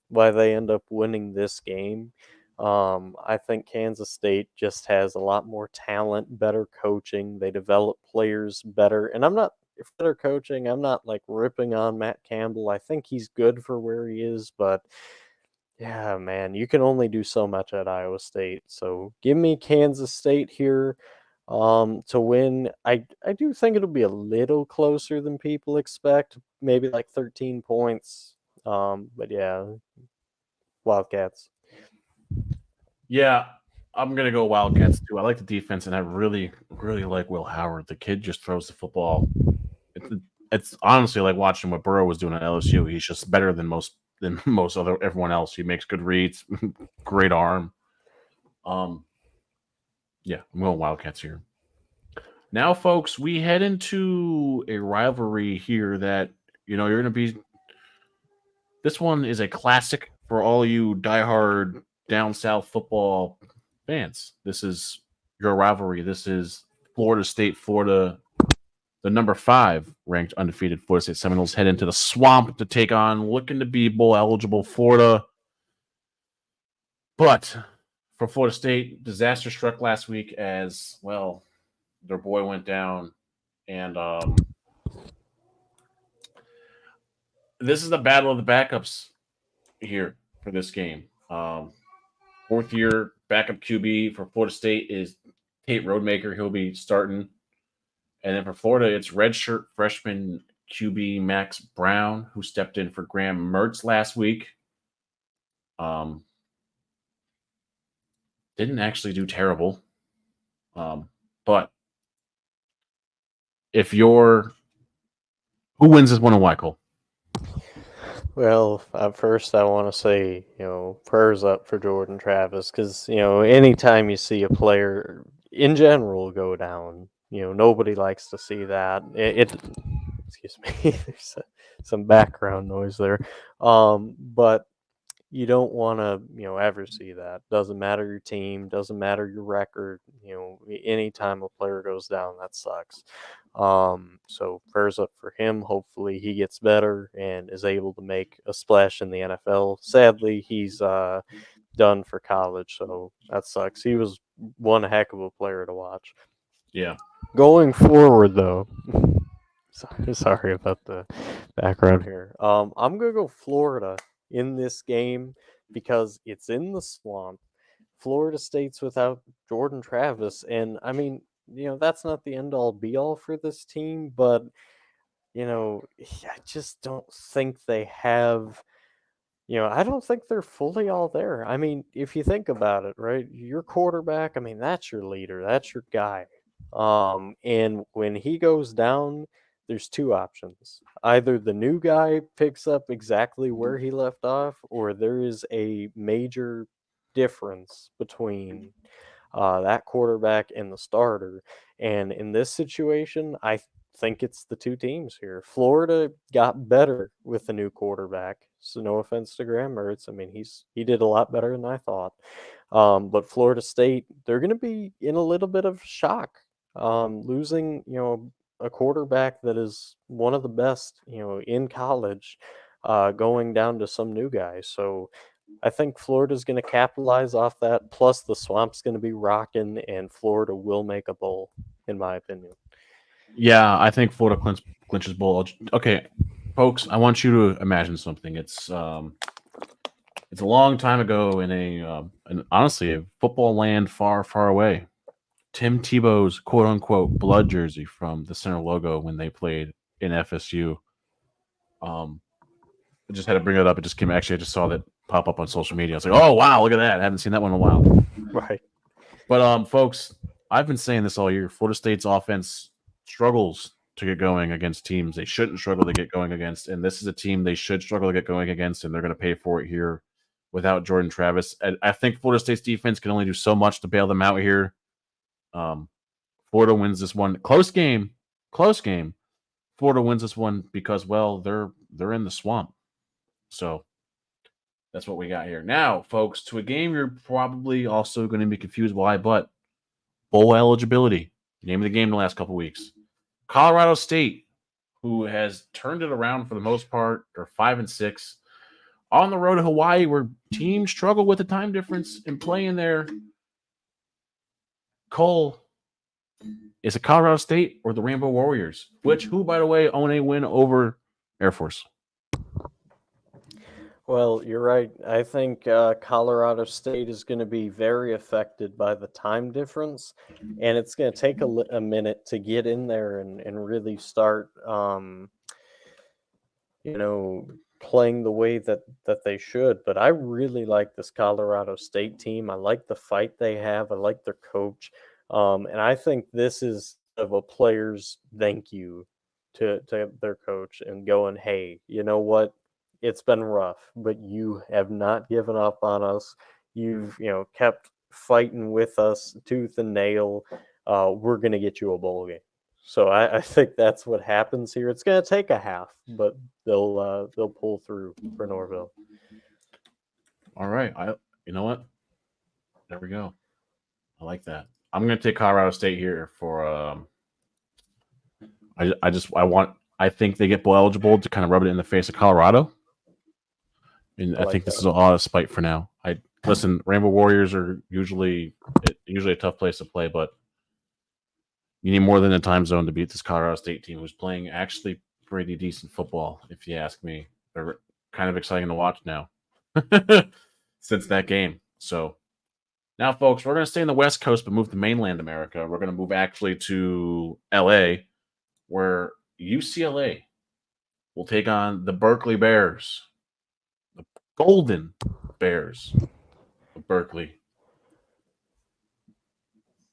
why they end up winning this game. I think Kansas State just has a lot more talent, better coaching. They develop players better. And I'm not, if better coaching, I'm not like ripping on Matt Campbell. I think he's good for where he is, but yeah, man, you can only do so much at Iowa State. So give me Kansas State here to win. I do think it'll be a little closer than people expect, maybe like 13 points. But yeah, Wildcats. Yeah, I'm gonna go Wildcats too. I like the defense, and I really, really like Will Howard. The kid just throws the football. It's, it's honestly like watching what Burrow was doing at LSU. He's just better than most other everyone else. He makes good reads, great arm. Um, yeah, I'm going Wildcats here. Now, folks, we head into a rivalry here that you're gonna be. This one is a classic for all you diehard down south football fans. This is your rivalry. This is Florida State, Florida, the number 5 ranked undefeated Florida State Seminoles head into the swamp to take on looking to be bowl eligible Florida. But for Florida State, disaster struck last week as well. Their boy went down, and this is the battle of the backups here for this game. 4th year backup QB for Florida State is Tate Roadmaker. He'll be starting. And then for Florida, it's redshirt freshman QB Max Brown, who stepped in for Graham Mertz last week. Didn't actually do terrible. But if you're who wins this one and why, Cole? Well, at first I want to say, prayers up for Jordan Travis because, anytime you see a player in general go down, nobody likes to see that. Excuse me, there's some background noise there. But you don't want to, ever see that. Doesn't matter your team, doesn't matter your record. Anytime a player goes down, that sucks. So prayers up for him. Hopefully he gets better and is able to make a splash in the NFL. Sadly, he's done for college, so that sucks. He was one heck of a player to watch. Yeah. Going forward, though, sorry about the background here. I'm gonna go Florida in this game because it's in the swamp. Florida State's without Jordan Travis, and I mean, that's not the end all be all for this team, but I just don't think they have. I don't think they're fully all there. I mean, if you think about it, right? Your quarterback, I mean, that's your leader, that's your guy. And when he goes down, there's two options. Either the new guy picks up exactly where he left off, or there is a major difference between that quarterback and the starter. And in this situation, think it's the two teams here. Florida got better with the new quarterback. So no offense to Graham Mertz. I mean, he did a lot better than I thought. But Florida State, they're going to be in a little bit of shock, losing a quarterback that is one of the best in college, going down to some new guy. So I think Florida's going to capitalize off that. Plus, the swamp's going to be rocking, and Florida will make a bowl, in my opinion. Yeah, I think Florida clinches bowl. Okay, folks, I want you to imagine something. It's a long time ago in honestly a football land far, far away. Tim Tebow's quote unquote blood jersey from the center logo when they played in FSU. I just had to bring it up. It just came. Actually, I just saw that pop up on social media. I was like, "Oh wow, look at that! I haven't seen that one in a while." Right. But folks, I've been saying this all year. Florida State's offense struggles to get going against teams they shouldn't struggle to get going against, and this is a team they should struggle to get going against, and they're going to pay for it here without Jordan Travis. I think Florida State's defense can only do so much to bail them out here. Um, Florida wins this one. Close game. Close game. Florida wins this one because, well, they're in the swamp. So that's what we got here. Now, folks, to a game you're probably also going to be confused why, but bowl eligibility. Name of the game the last couple weeks. Colorado State, who has turned it around for the most part, are 5-6. On the road to Hawaii, where teams struggle with the time difference and playing there. Cole, is it Colorado State or the Rainbow Warriors? Who, by the way, own a win over Air Force? Well, you're right. I think Colorado State is going to be very affected by the time difference, and it's going to take a minute to get in there and really start, you know, playing the way that they should. But I really like this Colorado State team. I like the fight they have. I like their coach, and I think this is of a player's thank you to their coach and going, hey, you know what? It's been rough, but you have not given up on us. You've kept fighting with us tooth and nail. We're gonna get you a bowl game. So I think that's what happens here. It's gonna take a half, but they'll pull through for Norville. All right. You know what? There we go. I like that. I'm going to take Colorado State here for. I think they get bowl eligible to kind of rub it in the face of Colorado, and I think this is a lot of spite for now. Listen. Rainbow Warriors are usually a tough place to play, but you need more than a time zone to beat this Colorado State team, who's playing actually pretty decent football, if you ask me. They're kind of exciting to watch now since that game. So. Now, folks, we're going to stay in the West Coast, but move to mainland America. We're going to move actually to LA, where UCLA will take on the Berkeley Bears, the Golden Bears of Berkeley.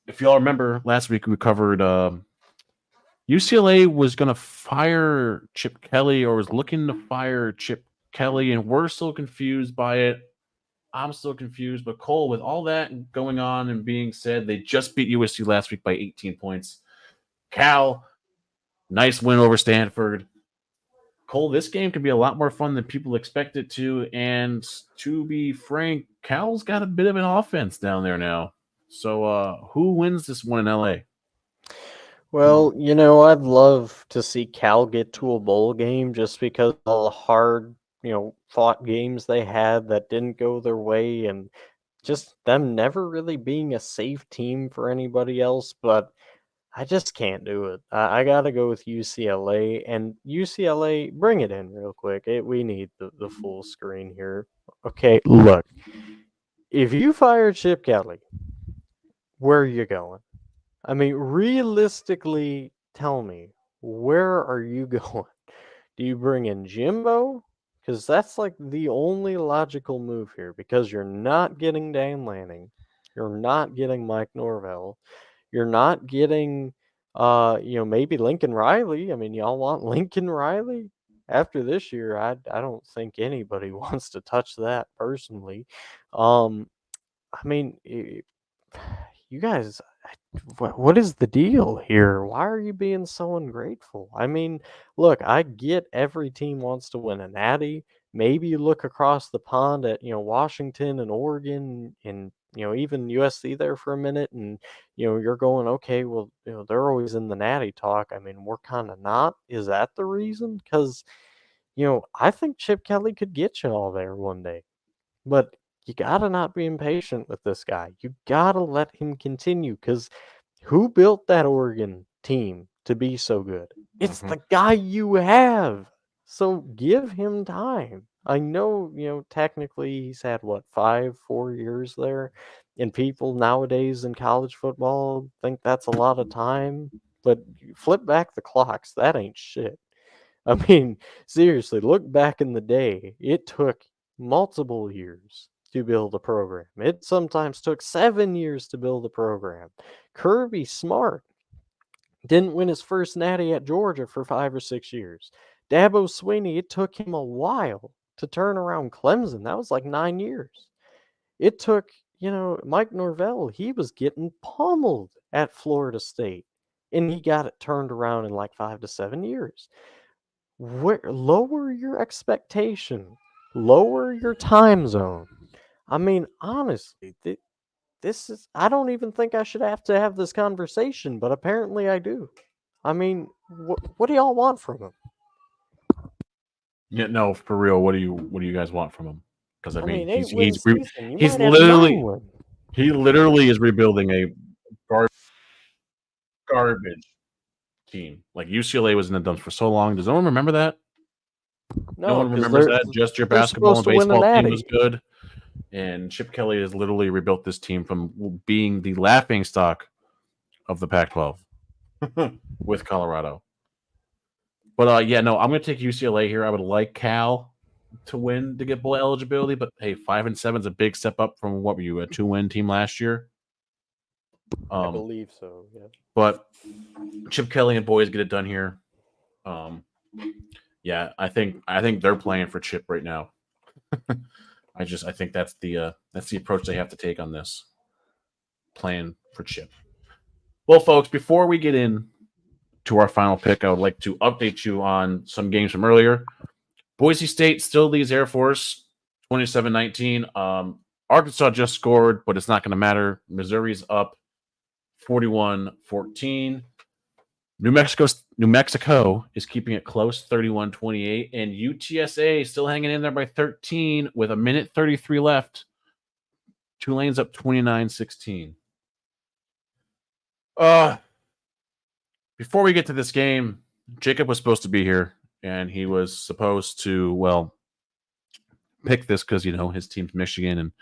If y'all remember, last week we covered UCLA was going to fire Chip Kelly or was looking to fire Chip Kelly, and we're still confused by it. I'm still confused, but Cole, with all that going on and being said, they just beat USC last week by 18 points. Cal, nice win over Stanford. Cole, this game could be a lot more fun than people expect it to. And to be frank, Cal's got a bit of an offense down there now. So who wins this one in LA? Well, I'd love to see Cal get to a bowl game just because of all the hard, fought games they had that didn't go their way and just them never really being a safe team for anybody else. But I just can't do it. I got to go with UCLA. And UCLA, bring it in real quick. We need the full screen here. Okay, look. If you fire Chip Kelly, where are you going? I mean, realistically, tell me, where are you going? Do you bring in Jimbo? Because that's like the only logical move here because you're not getting Dan Lanning. You're not getting Mike Norvell. You're not getting, maybe Lincoln Riley. I mean, y'all want Lincoln Riley? After this year, I don't think anybody wants to touch that personally. Um, I mean, you guys, what is the deal here? Why are you being so ungrateful? I mean, look, I get every team wants to win a natty. Maybe you look across the pond at, Washington and Oregon and, even USC there for a minute and, you're going, okay, well, they're always in the natty talk. I mean, we're kind of not. Is that the reason? Because, I think Chip Kelly could get you all there one day. But you gotta not be impatient with this guy. You gotta let him continue because who built that Oregon team to be so good? It's the guy you have. So give him time. I know, technically he's had what, 4 years there, and people nowadays in college football think that's a lot of time. But you flip back the clocks, that ain't shit. I mean, seriously, look back in the day. It took multiple years to build a program. It sometimes took 7 years to build a program. Kirby Smart didn't win his first natty at Georgia for 5 or 6 years. Dabo Swinney, it took him a while to turn around Clemson. That was like 9 years. It took, Mike Norvell, he was getting pummeled at Florida State, and he got it turned around in like 5 to 7 years. Lower your expectation, lower your time zone. I mean, honestly, this is, I don't even think I should have to have this conversation, but apparently I do. I mean, what do y'all want from him? Yeah, no, for real. What do you guys want from him? Because I I mean, mean, 8 win season. You he's might have 9 literally win. he literally is rebuilding a garbage team. Like UCLA was in the dumps for so long. Does no one remember that? No No, one because remembers that. Just your they're basketball supposed and to win a baseball team was natty. good. And Chip Kelly has literally rebuilt this team from being the laughing stock of the Pac-12 with Colorado. But yeah, no, I'm going to take UCLA here. I would like Cal to win to get bowl eligibility, but hey, 5-7 is a big step up from what were you, a 2-win team last year? I believe so. Yeah. But Chip Kelly and boys get it done here. Yeah, I think they're playing for Chip right now. I think that's the approach they have to take on this. Playing for Chip. Well, folks, before we get in to our final pick, I would like to update you on some games from earlier. Boise State still leads Air Force 27-19. Arkansas just scored, but it's not going to matter. Missouri's up 41-14. New Mexico is keeping it close, 31-28, and UTSA still hanging in there by 13 with a minute 33 left. Tulane's up 29-16. Before we get to this game, Jacob was supposed to be here, and he was supposed to, pick this because, his team's Michigan, and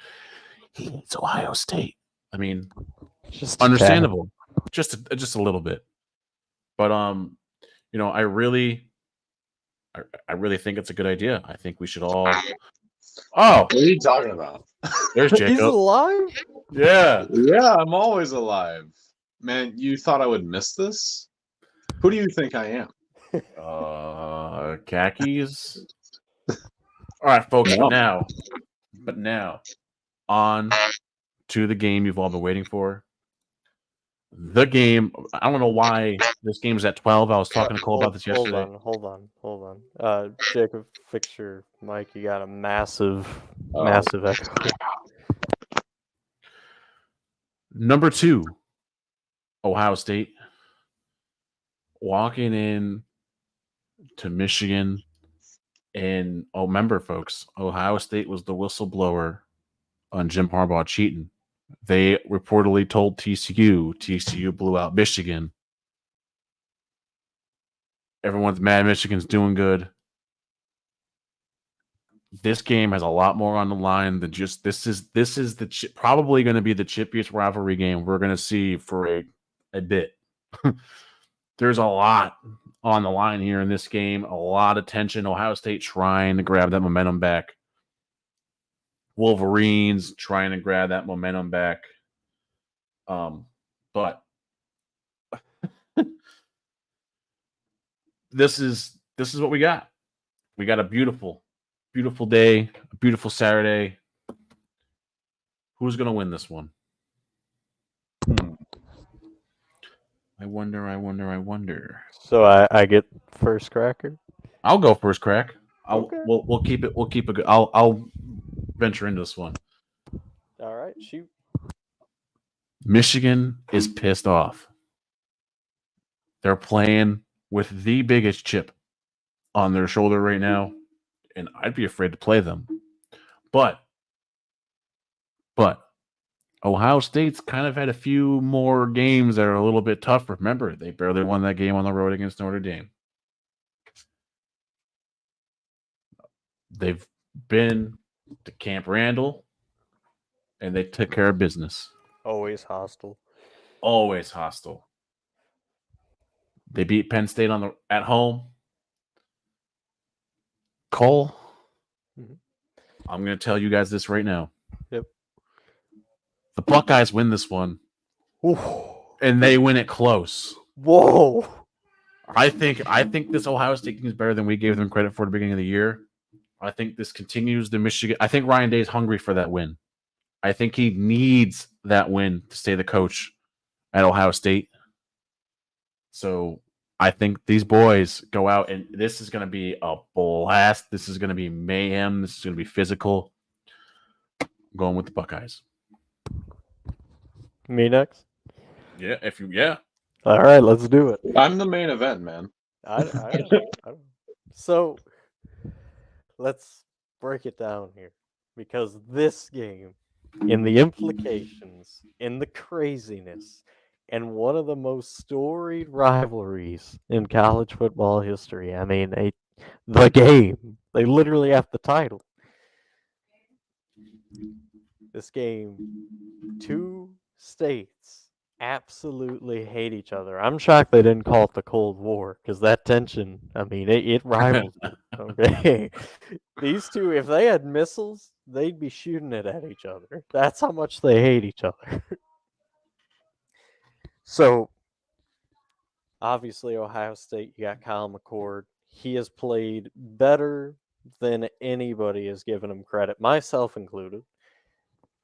he hates Ohio State. I mean, Just understandable. Just a little bit. But, I really think it's a good idea. I think we should all. Oh, what are you talking about? There's Jacob. He's alive? Yeah. Yeah, I'm always alive. Man, you thought I would miss this? Who do you think I am? Khakis. All right, folks. No. But now, on to the game you've all been waiting for. The game. I don't know why this game is at 12. I was talking to Cole about this yesterday. Hold on. Jacob, fix your mic. You got a massive echo. Number 2, Ohio State. Walking in to Michigan. And remember, folks, Ohio State was the whistleblower on Jim Harbaugh cheating. They reportedly told TCU. TCU blew out Michigan. Everyone's mad Michigan's doing good. This game has a lot more on the line than just this is probably going to be the chippiest rivalry game we're going to see for a bit. There's a lot on the line here in this game. A lot of tension. Ohio State trying to grab that momentum back. Wolverines trying to grab that momentum back. But this is what we got. We got a beautiful day, a beautiful Saturday. Who's gonna win this one? I wonder. So I get first cracker. I'll go first crack. Okay. We'll keep it. We'll keep it good. I'll venture into this one. All right, shoot. Michigan is pissed off. They're playing with the biggest chip on their shoulder right now, and I'd be afraid to play them. But Ohio State's kind of had a few more games that are a little bit tough. Remember, they barely won that game on the road against Notre Dame. They've been to Camp Randall, and they took care of business. Always hostile. Always hostile. They beat Penn State at home. Cole, I'm going to tell you guys this right now. Yep. The Buckeyes win this one, and they win it close. Whoa! I think this Ohio State team is better than we gave them credit for at the beginning of the year. I think this continues the Michigan. I think Ryan Day is hungry for that win. I think he needs that win to stay the coach at Ohio State. So I think these boys go out, and this is going to be a blast. This is going to be mayhem. This is going to be physical. I'm going with the Buckeyes. Me next? Yeah, All right, let's do it. I'm the main event, man. I don't. So let's break it down here, because this game, in the implications, in the craziness, and one of the most storied rivalries in college football history. I mean, the game. They literally have the title. This game, two states absolutely hate each other. I'm shocked they didn't call it the Cold War, because that tension, I mean, it rivals it. Okay. These two, if they had missiles, they'd be shooting it at each other. That's how much they hate each other. So, obviously, Ohio State, you got Kyle McCord. He has played better than anybody has given him credit, myself included.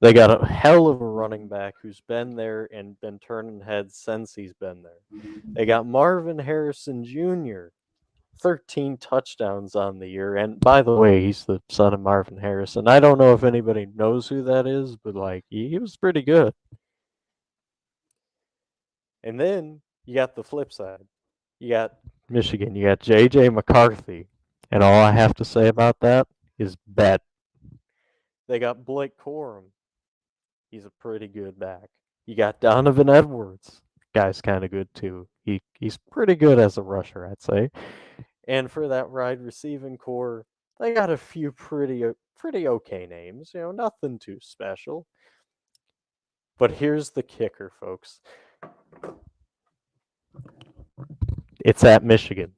They got a hell of a running back who's been there and been turning heads since he's been there. They got Marvin Harrison Jr., 13 touchdowns on the year. And by the way, he's the son of Marvin Harrison. I don't know if anybody knows who that is, but like he was pretty good. And then you got the flip side. You got Michigan. You got J.J. McCarthy. And all I have to say about that is bet. They got Blake Corum. He's a pretty good back. You got Donovan Edwards. Guy's kind of good too. He's pretty good as a rusher, I'd say. And for that wide receiving core, they got a few pretty okay names. You know, nothing too special. But here's the kicker, folks. It's at Michigan.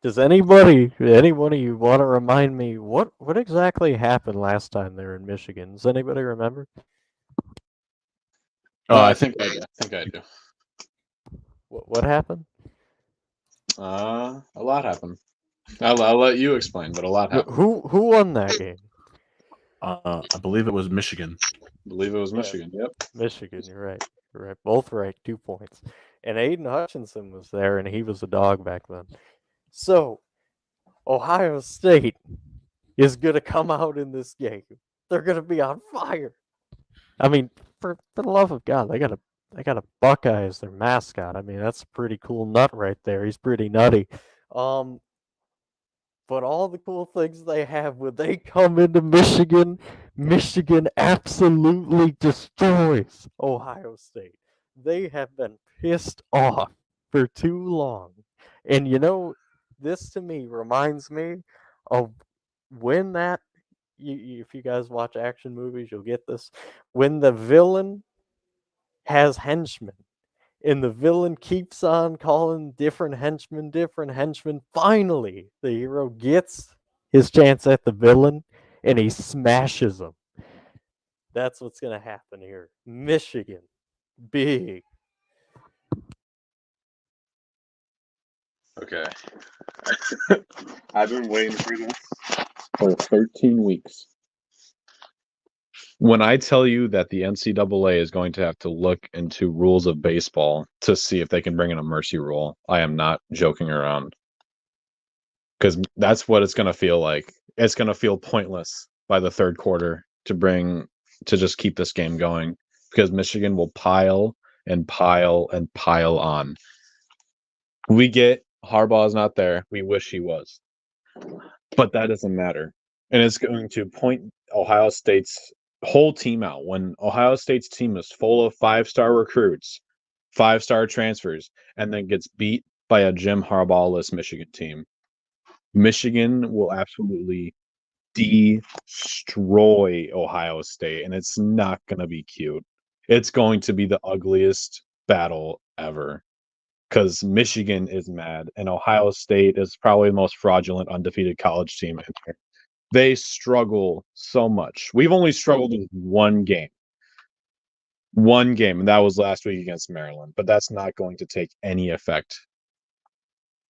Does anybody one of you want to remind me what exactly happened last time they were in Michigan? Does anybody remember? I think I do. What happened? A lot happened. I'll let you explain, but a lot happened. Who won that game? I believe it was Michigan. I believe it was Michigan. Yep. Michigan, you're right. You're right. Both right, 2 points. And Aiden Hutchinson was there, and he was a dog back then. So, Ohio State is going to come out in this game. They're going to be on fire. I mean, for the love of God, they got a Buckeye as their mascot. I mean, that's a pretty cool nut right there. He's pretty nutty. But all the cool things they have when they come into Michigan, Michigan absolutely destroys Ohio State. They have been pissed off for too long. And you know, this to me reminds me of when that, if you guys watch action movies, you'll get this. When the villain has henchmen, and the villain keeps on calling different henchmen. Finally, the hero gets his chance at the villain, and he smashes him. That's what's going to happen here. Michigan, big. Okay. I've been waiting for this for 13 weeks. When I tell you that the NCAA is going to have to look into rules of baseball to see if they can bring in a mercy rule, I am not joking around. Because that's what it's going to feel like. It's going to feel pointless by the third quarter to just keep this game going, because Michigan will pile and pile and pile on. We get Harbaugh's not there. We wish he was. But that doesn't matter. And it's going to point Ohio State's whole team out. When Ohio State's team is full of 5-star recruits, 5-star transfers, and then gets beat by a Jim Harbaugh-less Michigan team, Michigan will absolutely destroy Ohio State, and it's not going to be cute. It's going to be the ugliest battle ever, because Michigan is mad, and Ohio State is probably the most fraudulent undefeated college team in here. They struggle so much. We've only struggled with one game, and that was last week against Maryland, but that's not going to take any effect.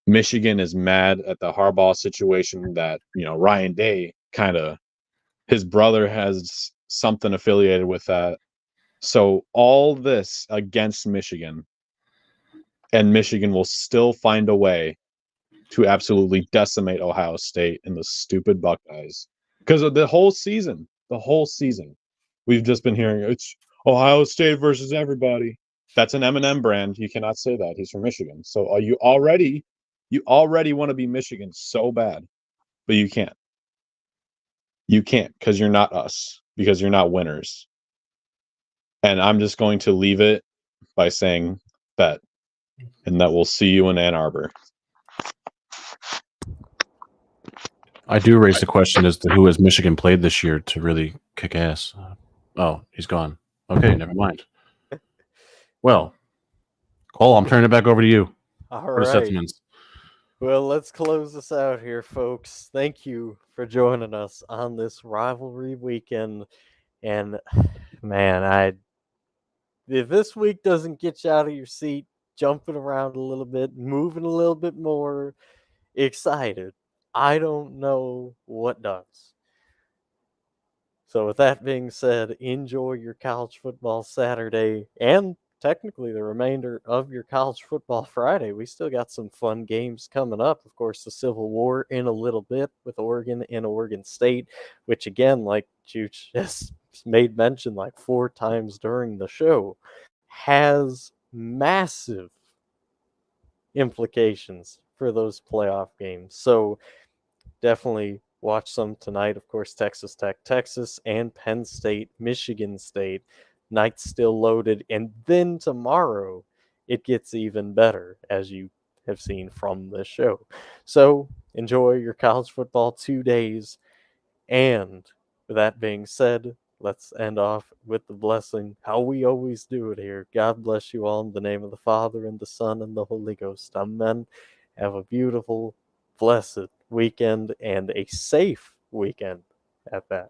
Michigan is mad at the Harbaugh situation that, Ryan Day his brother has something affiliated with that. So all this against Michigan, and Michigan will still find a way to absolutely decimate Ohio State and the stupid Buckeyes. Because of the whole season, we've just been hearing it's Ohio State versus everybody. That's an M&M brand. You cannot say that. He's from Michigan. So you already want to be Michigan so bad, but you can't. You can't, because you're not us, because you're not winners. And I'm just going to leave it by saying bet, and that we'll see you in Ann Arbor. I do raise the question as to who has Michigan played this year to really kick ass. Oh, he's gone. Okay, never mind. Well, Cole, I'm turning it back over to you All for the right. sentiments. Well, let's close this out here, folks. Thank you for joining us on this rivalry weekend. And man, if this week doesn't get you out of your seat, jumping around a little bit, moving a little bit more, excited, I don't know what does. So with that being said, enjoy your college football Saturday and technically the remainder of your college football Friday. We still got some fun games coming up. Of course, the Civil War in a little bit with Oregon and Oregon State, which again, like Juch just made mention like 4 times during the show, has massive implications for those playoff games. So definitely watch some tonight. Of course, Texas Tech, Texas, and Penn State, Michigan State. Night's still loaded. And then tomorrow, it gets even better, as you have seen from this show. So enjoy your college football 2 days. And with that being said, let's end off with the blessing, how we always do it here. God bless you all in the name of the Father, and the Son, and the Holy Ghost. Amen. Have a beautiful, blessed weekend and a safe weekend at that.